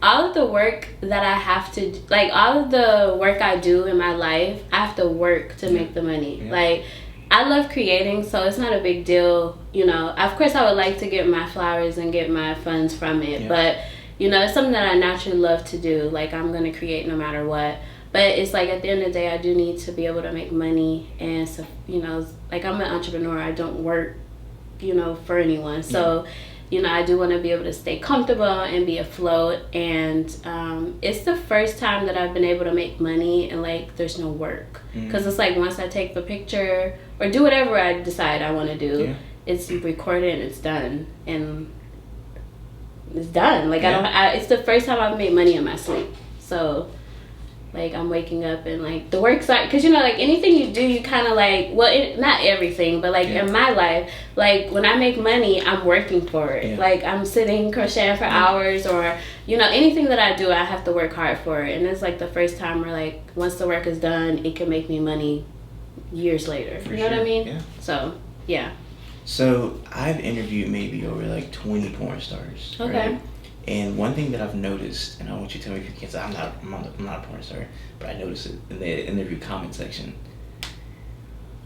all of the work that I have to, like, all of the work I do in my life, I have to work to make the money. Yeah. Like, I love creating, so it's not a big deal, you know. Of course, I would like to get my flowers and get my funds from it, but, you know, it's something that I naturally love to do. Like, I'm going to create no matter what. But it's like, at the end of the day, I do need to be able to make money. And, so, you know, like, I'm an entrepreneur. I don't work, you know, for anyone. So, you know, I do want to be able to stay comfortable and be afloat. And it's the first time that I've been able to make money and, like, there's no work. Because it's like, once I take the picture or do whatever I decide I want to do, it's recorded and it's done. And it's done. Like, it's the first time I've made money in my sleep. So, like, I'm waking up and, like, the work's like, because, you know, like, anything you do, you kind of, like, well, not everything, but, like, in my life, like, when I make money, I'm working for it. Like, I'm sitting crocheting for hours, or, you know, anything that I do, I have to work hard for it. And it's, like, the first time where, like, once the work is done, it can make me money years later. You know what I mean? Yeah. So, yeah. So, I've interviewed maybe over, like, 20 porn stars. Okay. Right? And one thing that I've noticed, and I want you to tell me if you can, I'm not a porn star, but I noticed it in the interview comment section.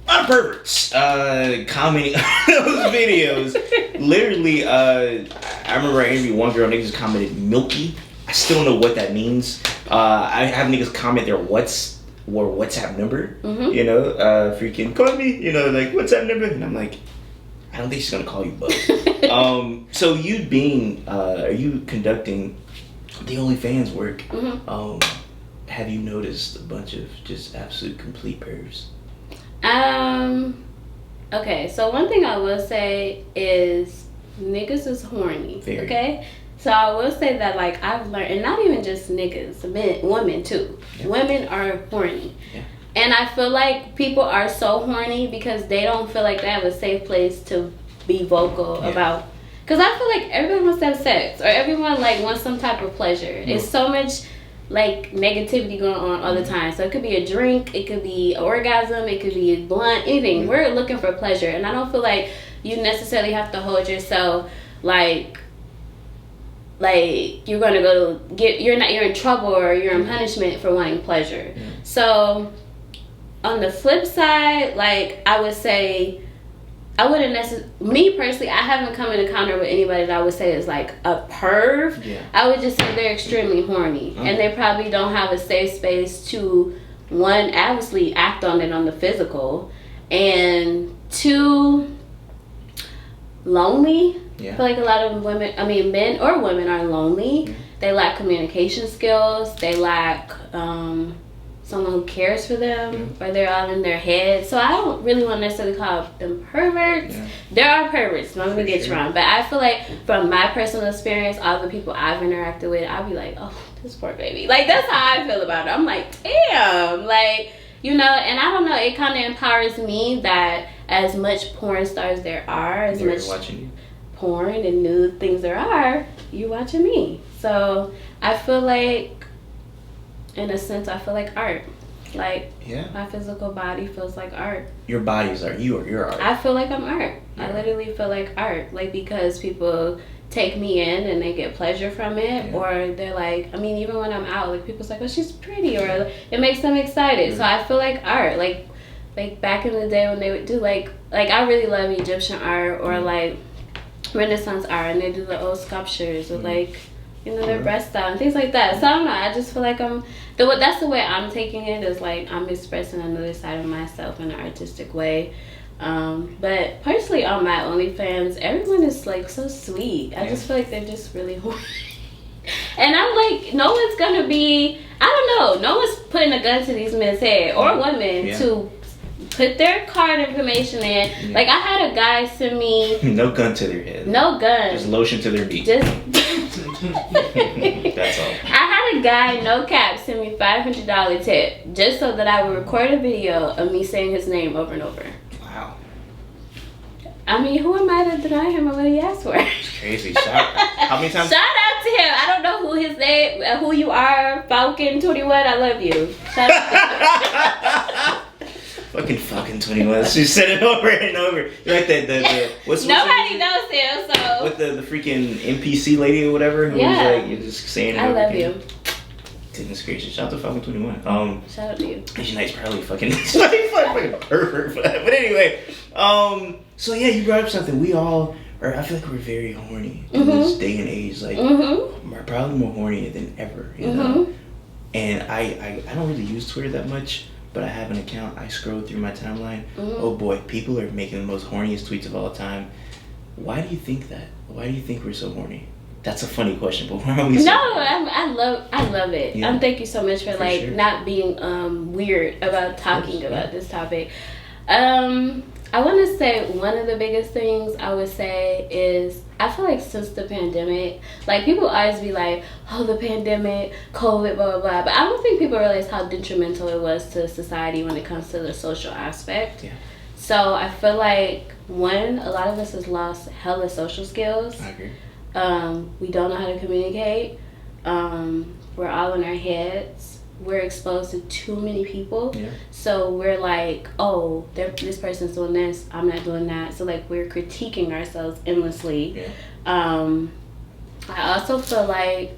A lot of perverts commenting on those videos. Literally, I remember I interviewed one girl, niggas just commented milky. I still don't know what that means. I have niggas comment their WhatsApp number, you know, freaking call me, you know, like WhatsApp number, and I'm like, I don't think she's gonna call you both. So you being, are you conducting the OnlyFans work? Have you noticed a bunch of just absolute complete pervs? Okay, so one thing I will say is niggas is horny. Very. Okay? So I will say that, like, I've learned, and not even just niggas, women too. Yeah. Women are horny. Yeah. And I feel like people are so horny because they don't feel like they have a safe place to be vocal about. Because I feel like everyone wants to have sex, or everyone, like, wants some type of pleasure. It's so much, like, negativity going on all the time. So it could be a drink, it could be an orgasm, it could be a blunt, anything. We're looking for pleasure. And I don't feel like you necessarily have to hold yourself, like you're gonna go to you're in trouble or you're in punishment for wanting pleasure. So on the flip side, like, I would say, I wouldn't necessarily, me personally, I haven't come in encounter with anybody that I would say is like a perv. I would just say they're extremely horny, and they probably don't have a safe space to, one, obviously act on it on the physical, and two, lonely. I feel like a lot of women, I mean, men or women are lonely. They lack communication skills. They lack someone who cares for them, or they're all in their head. So I don't really want to necessarily call them perverts. There are perverts, don't me get you wrong, but I feel like from my personal experience, all the people I've interacted with, I'll be like, oh, this poor baby. Like, that's how I feel about it. I'm like, damn, like, you know, and I don't know, it kind of empowers me that as much porn stars there are, as much watching you. Porn and nude things there are, you watching me. So I feel like, in a sense, I feel like art. Like, my physical body feels like art. Your body is art. You are your art. I feel like I'm art. I literally feel like art. Like, because people take me in and they get pleasure from it, or they're like, I mean, even when I'm out, like, people's like, oh, she's pretty, or it makes them excited. So I feel like art. Like back in the day when they would do like I really love Egyptian art, or like Renaissance art, and they do the old sculptures with like, you know, their breasts out and things like that. So I don't know, I just feel like that's the way I'm taking it, is like I'm expressing another side of myself in an artistic way. But personally on my OnlyFans, everyone is like so sweet. I just feel like they're just really horny. And I'm like, no one's gonna be, I don't know, no one's putting a gun to these men's head or women to put their card information in. Like, I had a guy send me no gun to their head. No gun. Just lotion to their feet. Just that's all. I had a guy, no cap, send me $500 tip just so that I would record a video of me saying his name over and over. Wow. I mean, who am I to deny him what he asked for? It's crazy. How many times? Shout out to him. I don't know who his name, who you are, Falcon 21. I love you. Shout out to him. fucking 21. She said it over and over. You're like the what's Nobody knows him, so. With the freaking NPC lady or whatever who was like, you're just saying it. I love you. Goodness gracious. Shout out to fucking 21. Shout out to you. She's probably fucking pervert for that. But anyway, so yeah, you brought up something. We all I feel like we're very horny in this day and age. Like, we're probably more horny than ever, you know? And I don't really use Twitter that much, but I have an account. I scroll through my timeline. Oh boy, people are making the most horniest tweets of all time. Why do you think that? Why do you think we're so horny? That's a funny question, but why are we so horny? I love it. Yeah. Thank you so much for sure. Not being weird about talking about this topic. I want to say one of the biggest things I would say is I feel like since the pandemic, like people always be like, oh, the pandemic, COVID, blah, blah, blah. But I don't think people realize how detrimental it was to society when it comes to the social aspect. Yeah. So I feel like, one, a lot of us has lost hella social skills. I agree. We don't know how to communicate. We're all in our heads. We're exposed to too many people. Yeah. So we're like, oh, this person's doing this, I'm not doing that. So like we're critiquing ourselves endlessly. Yeah. I also feel like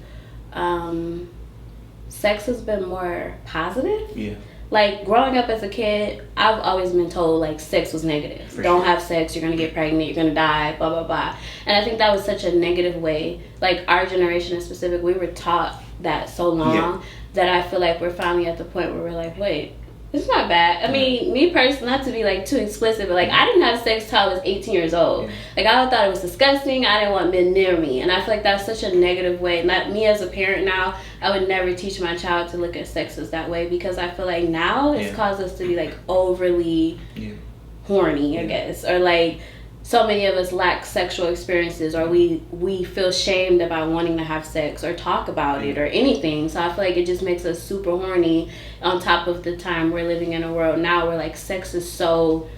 sex has been more positive. Yeah. Like growing up as a kid, I've always been told like sex was negative. Don't have sex, you're gonna get pregnant, you're gonna die, blah blah blah. And I think that was such a negative way. Like our generation in specific, we were taught that so long that I feel like we're finally at the point where we're like, wait, it's not bad. I mean, me personally, not to be like too explicit, but like I didn't have sex till I was 18 years old. Like I thought it was disgusting. I didn't want men near me, and I feel like that's such a negative way. Not me as a parent now, I would never teach my child to look at sex as that way, because I feel like now it's caused us to be like overly horny, I guess, or like so many of us lack sexual experiences, or we feel shamed about wanting to have sex or talk about it or anything. So I feel like it just makes us super horny, on top of the time we're living in a world now where like sex is so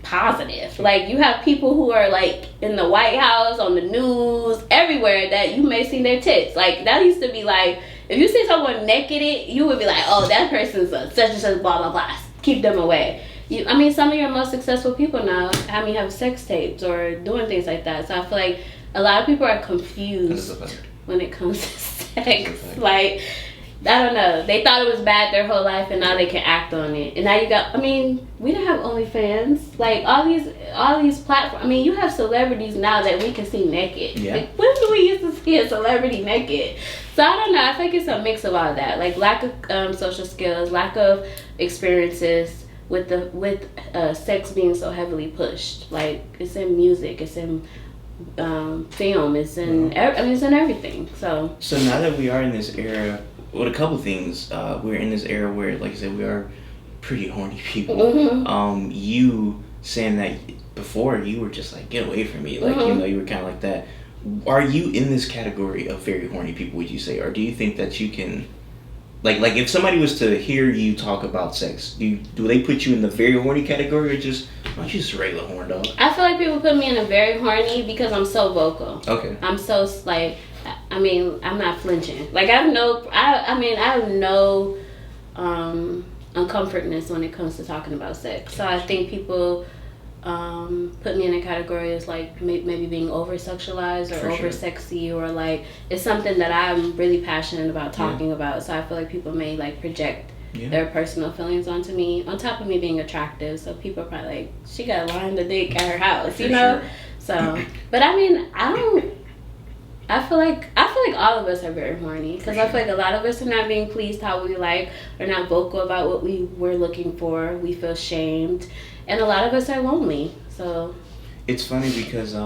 positive. Like you have people who are like in the White House, on the news, everywhere, that you may see their tits. Like that used to be like, if you see someone naked, you would be like, oh, that person's a such and such, blah blah blah, keep them away. I mean, some of your most successful people now have sex tapes or doing things like that. So I feel like a lot of people are confused when it comes to sex. Like, I don't know. They thought it was bad their whole life, and now they can act on it. And now you got, I mean, we don't have OnlyFans. Like, all these platforms. I mean, you have celebrities now that we can see naked. Yeah. Like, when do we used to see a celebrity naked? So I don't know. I think it's a mix of all of that. Like, lack of social skills, lack of experiences, with sex being so heavily pushed. Like it's in music, it's in film, it's in it's in everything. So now that we are in this era, well, a couple things. We're in this era where, like I said, we are pretty horny people. You saying that before, you were just like, get away from me, like you know, you were kind of like that. Are you in this category of very horny people, would you say, or do you think that you can? Like if somebody was to hear you talk about sex, do they put you in the very horny category, or just, aren't you just a regular horn dog? I feel like people put me in a very horny because I'm so vocal. Okay. I'm so like, I mean, I'm not flinching. Like I have no uncomfortness when it comes to talking about sex. So I think people put me in a category as like maybe being over sexualized or over sexy, or like it's something that I'm really passionate about talking about. So I feel like people may like project their personal feelings onto me, on top of me being attractive. So people are probably like, she got a line of dick at her house, you know? So, but I mean, I feel like all of us are very horny, because I feel like a lot of us are not being pleased how we like, or not vocal about what we were looking for. We feel shamed. And a lot of us are lonely, so. It's funny because, it's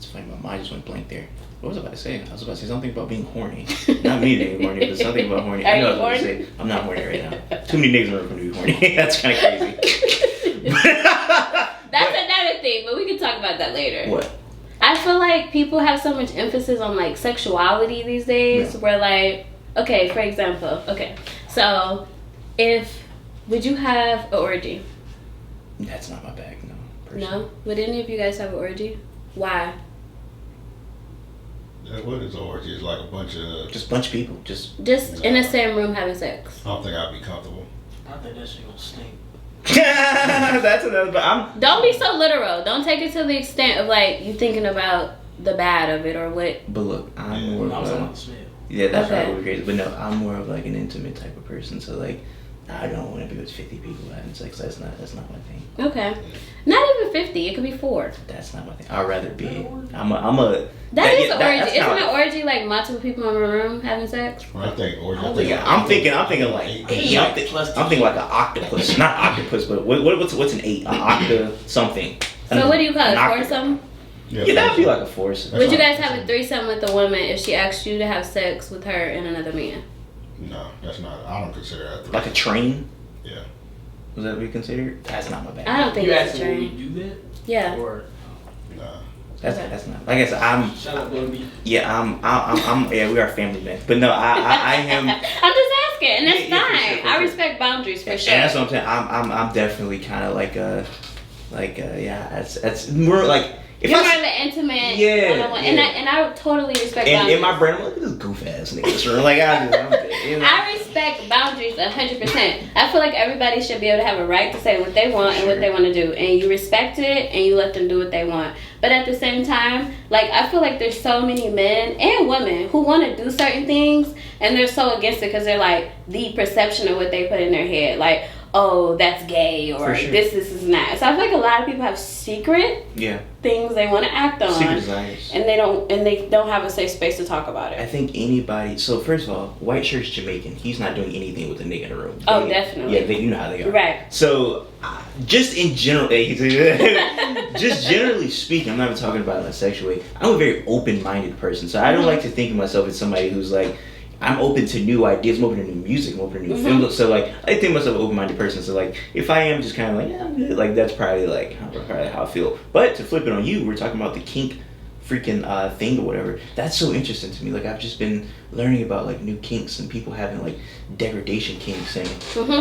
funny, my mind just went blank there. What was I about to say? I was about to say something about being horny. Not me being horny, but something about horny. I know what I was about to say. I'm not horny right now. Too many niggas are going to be horny. That's kind of crazy. That's another thing, but we can talk about that later. What? I feel like people have so much emphasis on like sexuality these days, where like, okay, for example, so would you have an orgy? That's not my bag, no. Personally. No? Would any of you guys have an orgy? Why? What is orgy? It's like a bunch of people. Just in the same room having sex. I don't think I'd be comfortable. I think that shit gonna stink. That's another. But Don't be so literal. Don't take it to the extent of like you thinking about the bad of it or what. But look, I'm more. I was talking about the smell. Yeah, that's Okay. probably crazy. But no, I'm more of like an intimate type of person. So like, I don't want to be with 50 people having sex. That's not my thing. Okay. Not even 50. It could be 4. That's not my thing. I'd rather be. I'm a. That is an orgy. that's Isn't kinda an orgy like multiple people in a room having sex? I think orgy. I'm thinking like 8. I'm thinking like an octopus. Not octopus, but what's an 8? An octa something. So what do you call it? An Foursome? Yeah, that'd be like a foursome. Would you guys have a threesome with a woman if she asked you to have sex with her and another man? No, that's not. I don't consider that. Like a train? Yeah. Was that what you considered? That's not my bag. I don't think You it's a actually train. do that? Yeah. Or Nah. That's not. Like I said, I'm. shout out to me. Yeah, I'm. Yeah, we are family men. But no, I am. I'm just asking, and that's Yeah, for fine. sure, for I sure. respect boundaries for sure. And that's what I'm saying. I'm definitely kind of like yeah. That's more like. If You're I more s- of the intimate, Yeah, one-on-one. yeah. And I totally respect and boundaries. in my brain, I'm like, look at this goof ass nigga. This room. Like I'm you know. I respect boundaries 100%. I feel like everybody should be able to have a right to say what they want and what they want to do, and you respect it and you let them do what they want. But at the same time, like I feel like there's so many men and women who want to do certain things and they're so against it because they're like the perception of what they put in their head, like, oh, that's gay or For sure. this is not. So I feel like a lot of people have secret Yeah. things they want to act on, Secret desires. and they don't have a safe space to talk about I it. think anybody. So first of all, white shirt's Jamaican. He's not doing anything with a nigga in the room. Oh, They- definitely. Yeah, you know how they are. Right. So, just in general, just generally speaking, I'm not even talking about it in a sexual way. I'm a very open-minded person, so I don't like to think of myself as somebody who's like, I'm open to new ideas, I'm open to new music, I'm open to new films. So like, I think of myself an open-minded person. So like, if I am just kind of like, yeah, I'm good, like that's probably like how I feel. But to flip it on you, we're talking about the kink freaking thing or whatever. That's so interesting to me. Like I've just been learning about like new kinks and people having like degradation kinks and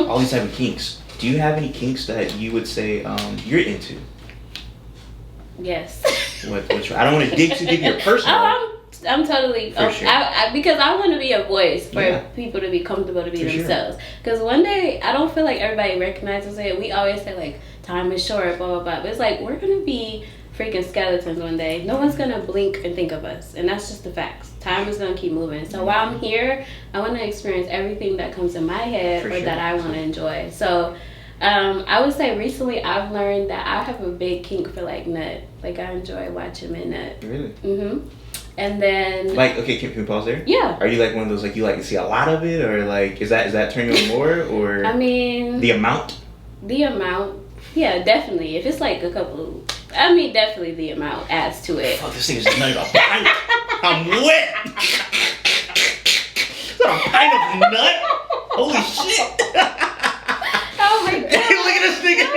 all these type of kinks. Do you have any kinks that you would say you're into? Yes. Which I don't want to dig too deep in your personal. Oh, I'm totally For sure. because I want to be a voice for Yeah. people to be comfortable to be For sure. themselves. Because one day I don't feel like everybody recognizes it. We always say like time is short, blah blah blah. But it's like we're gonna be freaking skeletons one day. No one's gonna blink and think of us, and that's just the facts. Time is gonna keep moving. So while I'm here, I want to experience everything that comes in my head For or sure. that I want to enjoy. So. I would say recently I've learned that I have a big kink for like nut. Like I enjoy watching men nut. Really? And then Like, okay, can we pause there? yeah. Are you like one of those like you like to see a lot of it, or like is that turning you on more, or I mean the amount? the amount. Yeah, definitely. If it's like a couple, I mean definitely the amount adds to it. Fuck, this thing is nutted a pint. I'm wet. Is that a pint of nut? Holy shit! Oh my god. Look at this nigga.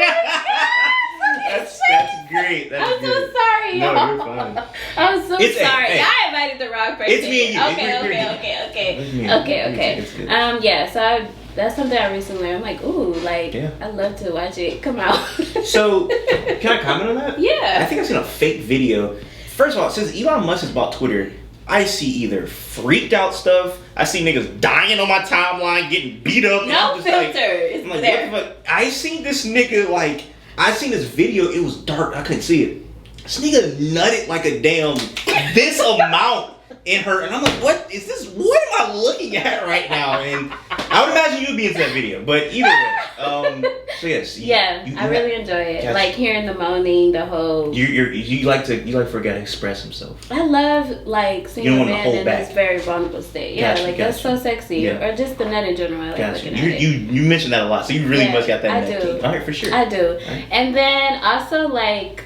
That's great. That's I'm good. so sorry. No, y'all. you're fine. I'm so It's- sorry. hey, I invited the wrong person. It's me and you. Okay, It's me and you. okay. It's good. Yeah. So that's something I recently learned. I'm like, ooh, like Yeah. I love to watch it come out. So, can I comment on that? I Yeah. think I've seen a fake video. First of all, since Elon Musk has bought Twitter, I see either freaked out stuff. I see niggas dying on my timeline, getting beat up. and No I'm just filter. Like, It's I'm like, there. what the fuck? I seen this nigga like, I seen this video. It was dark. I couldn't see it. This nigga nutted like a damn this amount in her, and I'm like, what is this? What am I looking at right now? And I would imagine you'd be into that video, but either way, so yes, Yeah, I really enjoy it. Gotcha. Like hearing the moaning, the whole. You like for a guy to express himself. I love like seeing You don't a wanna man hold in back. this very vulnerable state. Yeah, Gotcha, like that's so gotcha. sexy. Yeah. Or just the nut in general. I like Gotcha. looking at it. You mentioned that a lot, so you really Yeah, must got that I in that do. kink. All right, for sure. I do. Right. And then also like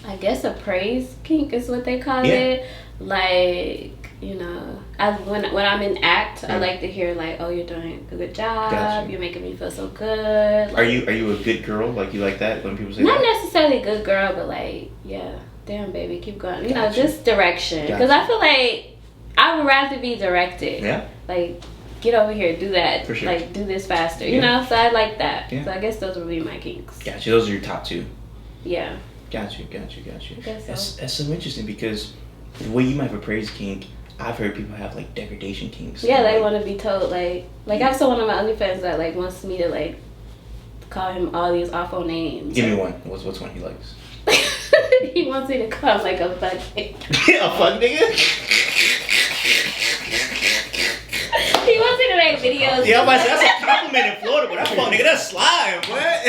I guess a praise kink is what they call Yeah. it. Like, you know, when I'm in act, I like to hear like, oh, you're doing a good job. Gotcha. You're making me feel so good. Are you a good girl? Like you like that when people say Not that? necessarily good girl, but like, yeah, damn baby, keep going. You know, Gotcha. just direction. Because Gotcha. I feel like I would rather be directed. Yeah. Like, get over here, do that. For sure. Like, do this faster. You Yeah. know, so I like that. Yeah. So I guess those would be my kinks. Gotcha. Those are your top two. Yeah. Got you. I guess so. That's so interesting because Well, you might have a praise kink. I've heard people have like degradation kinks. Yeah, they like, want to be told like I have someone on my OnlyFans that like wants me to like call him all these awful names. Give me one. What's one he likes? He wants me to call him like a fuck nigga. A fuck nigga? He wants me to make videos. Yeah, I'm about to say, that's a compliment in Florida, but that fuck nigga, that's slime, what?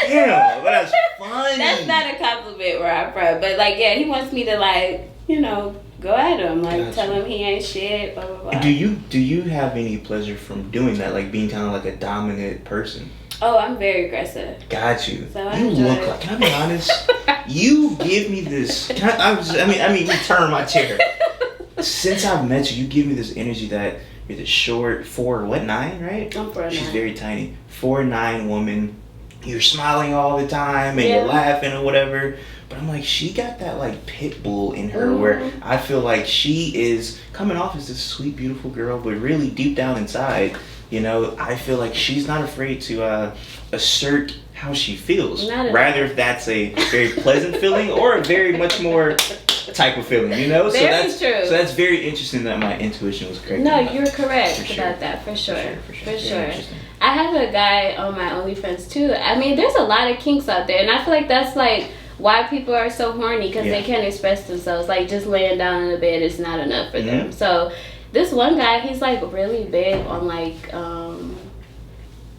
Damn, but that's funny. That's not a compliment where I'm from, but like, yeah, he wants me to like, you know, go at him, like Gotcha. tell him he ain't shit, blah blah blah. Do you have any pleasure from doing that, like being kind of like a dominant person? Oh, I'm very aggressive. Got you. So I You enjoy look it. like. Can I be honest? You give me this. I mean, you turn my chair. Since I've met you, you give me this energy that you're the short 4'9", right? I'm 4'9". She's very tiny. 4'9" woman. You're smiling all the time and Yeah. you're laughing or whatever. But I'm like, she got that like pit bull in her where I feel like she is coming off as this sweet, beautiful girl, but really deep down inside, you know, I feel like she's not afraid to assert how she feels. Not at Rather if that's a very pleasant feeling or a very much more type of feeling, you know? Very so that's true. So that's very interesting that my intuition was correct. No, on that. you're correct For sure. about that, for sure. For For Very sure. interesting. I have a guy on my OnlyFans too. I mean, there's a lot of kinks out there, and I feel like that's like why people are so horny, because Yeah. they can't express themselves. Like just laying down in the bed is not enough for them. Mhm. So this one guy, he's like really big on like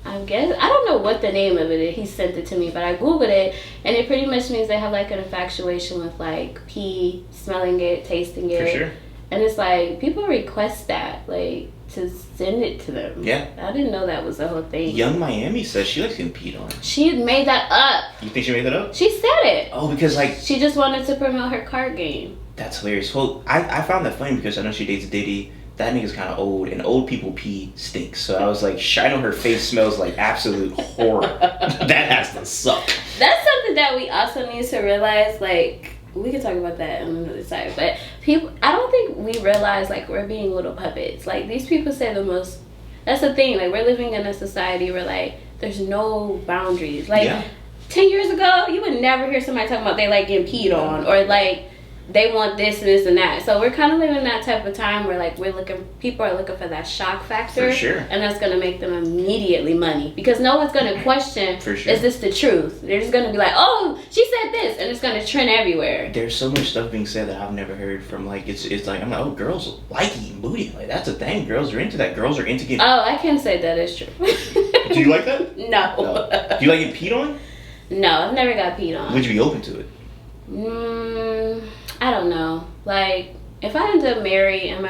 I guess I don't know what the name of it is. He sent it to me, but I googled it, and it pretty much means they have like an infatuation with like pee, smelling it, tasting it. For sure. And it's like people request that, like to send it to them. Yeah. I didn't know that was the whole thing. Young Miami says she likes getting peed on. She made that up. You think she made that up? She said it. Oh, because like She just wanted to promote her card game. that's hilarious. Well, I found that funny because I know she dates Diddy. That nigga's kind of old, and old people pee stinks. So I was like, I know her face smells like absolute horror. That has to suck. That's something that we also need to realize. Like we can talk about that on another side, but people, I don't think we realize like we're being little puppets. Like these people say the most. That's the thing. Like we're living in a society where like there's no boundaries. Like Yeah. 10 years ago, you would never hear somebody talking about they like getting peed on or like they want this and this and that. So we're kind of living in that type of time where like people are looking for that shock factor. For sure. And that's going to make them immediately money because no one's going to question, For sure. is this the truth? They're just going to be like, oh, she said this, and it's going to trend everywhere. There's so much stuff being said that I've never heard from. Like it's like I'm like, oh, girls like eating booty. Like that's a thing. Girls are into that. Girls are into getting. Oh, I can say that is true. Do you like that? No. Do you like getting peed on? No, I've never got peed on. Would you be open to it? I don't know. Like, if I end up married and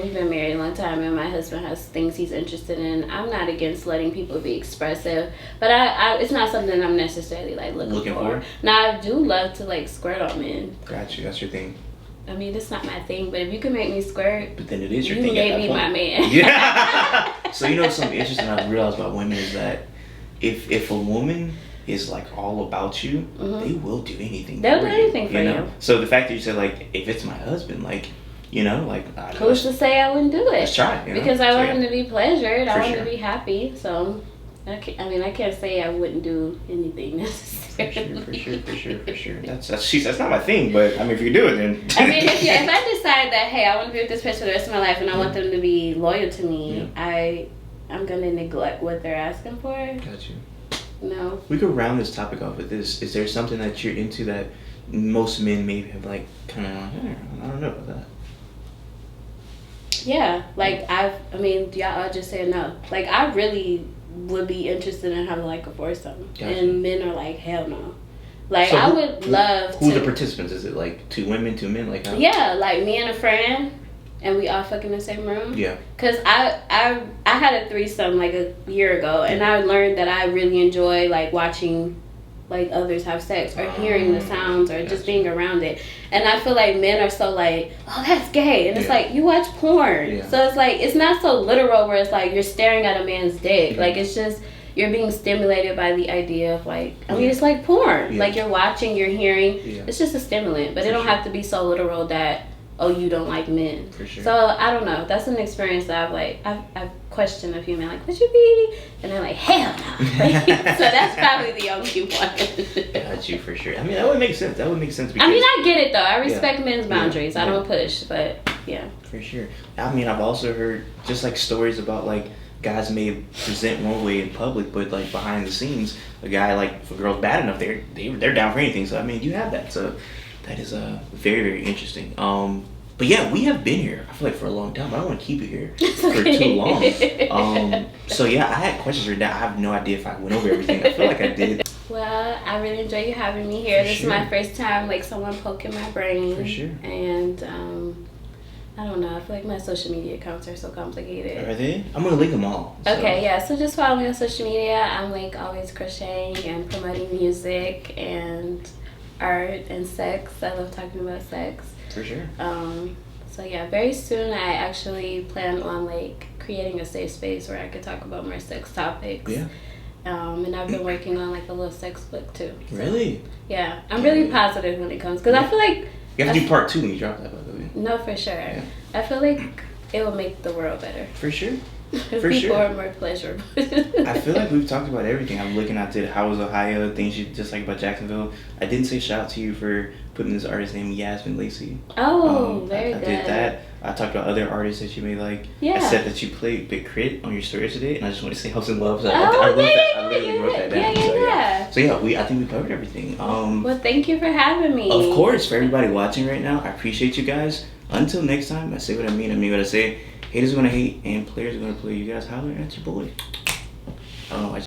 we've been married a long time and my husband has things he's interested in, I'm not against letting people be expressive. But I it's not something I'm necessarily like looking for. Now I do love to like squirt on men. Got you. That's your thing. I mean, it's not my thing, but if you can make me squirt, But then it is your you thing. may at that be point. my man. Yeah. So you know something interesting I've realized about women is that if a woman is like all about you, they will do anything. They'll for do you, anything for you. So the fact that you said like, if it's my husband, like, you know, like, Who's to say I wouldn't do it? let's try it. You know? Because I So, want yeah. him to be pleasured. I For want sure. him to be happy. So, I can't say I wouldn't do anything necessarily. For sure. That's not my thing, but I mean, if you do it, then. I mean, if I decide that, hey, I want to be with this person for the rest of my life and I want them to be loyal to me, I'm going to neglect what they're asking for. Got you. No. We could round this topic off with this. Is there something that you're into that most men maybe have like kind of like, I don't know about that? Yeah. Like, y'all all just said no. Like, I really would be interested in having like a foursome. Gotcha. And men are like, hell no. Like, So I would love Who's to. the participants? Is it like 2 women, 2 men? Like how? Yeah, like me and a friend, and we all fuck in the same room. Yeah. Cause I had a threesome like a year ago, and I learned that I really enjoy like watching like others have sex or hearing the sounds or just being around it. And I feel like men are so like, oh, that's gay, and it's like you watch porn, so it's like it's not so literal where it's like you're staring at a man's dick. Like it's just you're being stimulated by the idea of like, I mean, it's like porn. Like you're watching, you're hearing. It's just a stimulant, but it don't have to be so literal that, oh, you don't like men. For sure. So I don't know. That's an experience that I've question a few men like, would you be? And they're like, hell no. So that's probably the only one. Got you for sure. I mean, that would make sense. That would make sense. I mean, I get it though. I respect men's boundaries. Yeah. I don't push, but yeah. For sure. I mean, I've also heard just like stories about like guys may present one way in public, but like behind the scenes, a guy like if a girl's bad enough, they're down for anything. So I mean, you have that. So that is very, very interesting. But yeah, we have been here. I feel like for a long time. I don't want to keep it here for too long. So yeah, I had questions written down. I have no idea if I went over everything. I feel like I did. Well, I really enjoy you having me here. This is my first time, like someone poking my brain. For sure. And I don't know. I feel like my social media accounts are so complicated. Are they? I'm gonna link them all. So. Okay, yeah. So just follow me on social media. I'm like always crocheting and promoting music and art and sex. I love talking about sex. For sure. So yeah, very soon I actually plan on like creating a safe space where I could talk about more sex topics. Yeah. And I've been working on like a little sex book too. So, Really? yeah, I'm really positive when it comes because I feel like you have to do part 2 when you drop that, by the way. no, for sure. Yeah. I feel like it will make the world better. For sure. For For people sure. are more pleasurable. I feel like we've talked about everything. I'm looking at it. How was Ohio? Things you just like about Jacksonville. I didn't say shout out to you for putting this artist named Yasmin Lacey. Oh, very I good. did that. I talked about other artists that you may like. Yeah. I said that you played Big Crit on your story today, and I just want to say I was in love. So Oh, I yeah, literally wrote that down. yeah. So yeah, I think we covered everything. Well, thank you for having me. Of course, for everybody watching right now, I appreciate you guys. Until next time, I say what I mean what I say. Haters are gonna hate, and players are gonna play. You guys holler at your boy. I don't know why.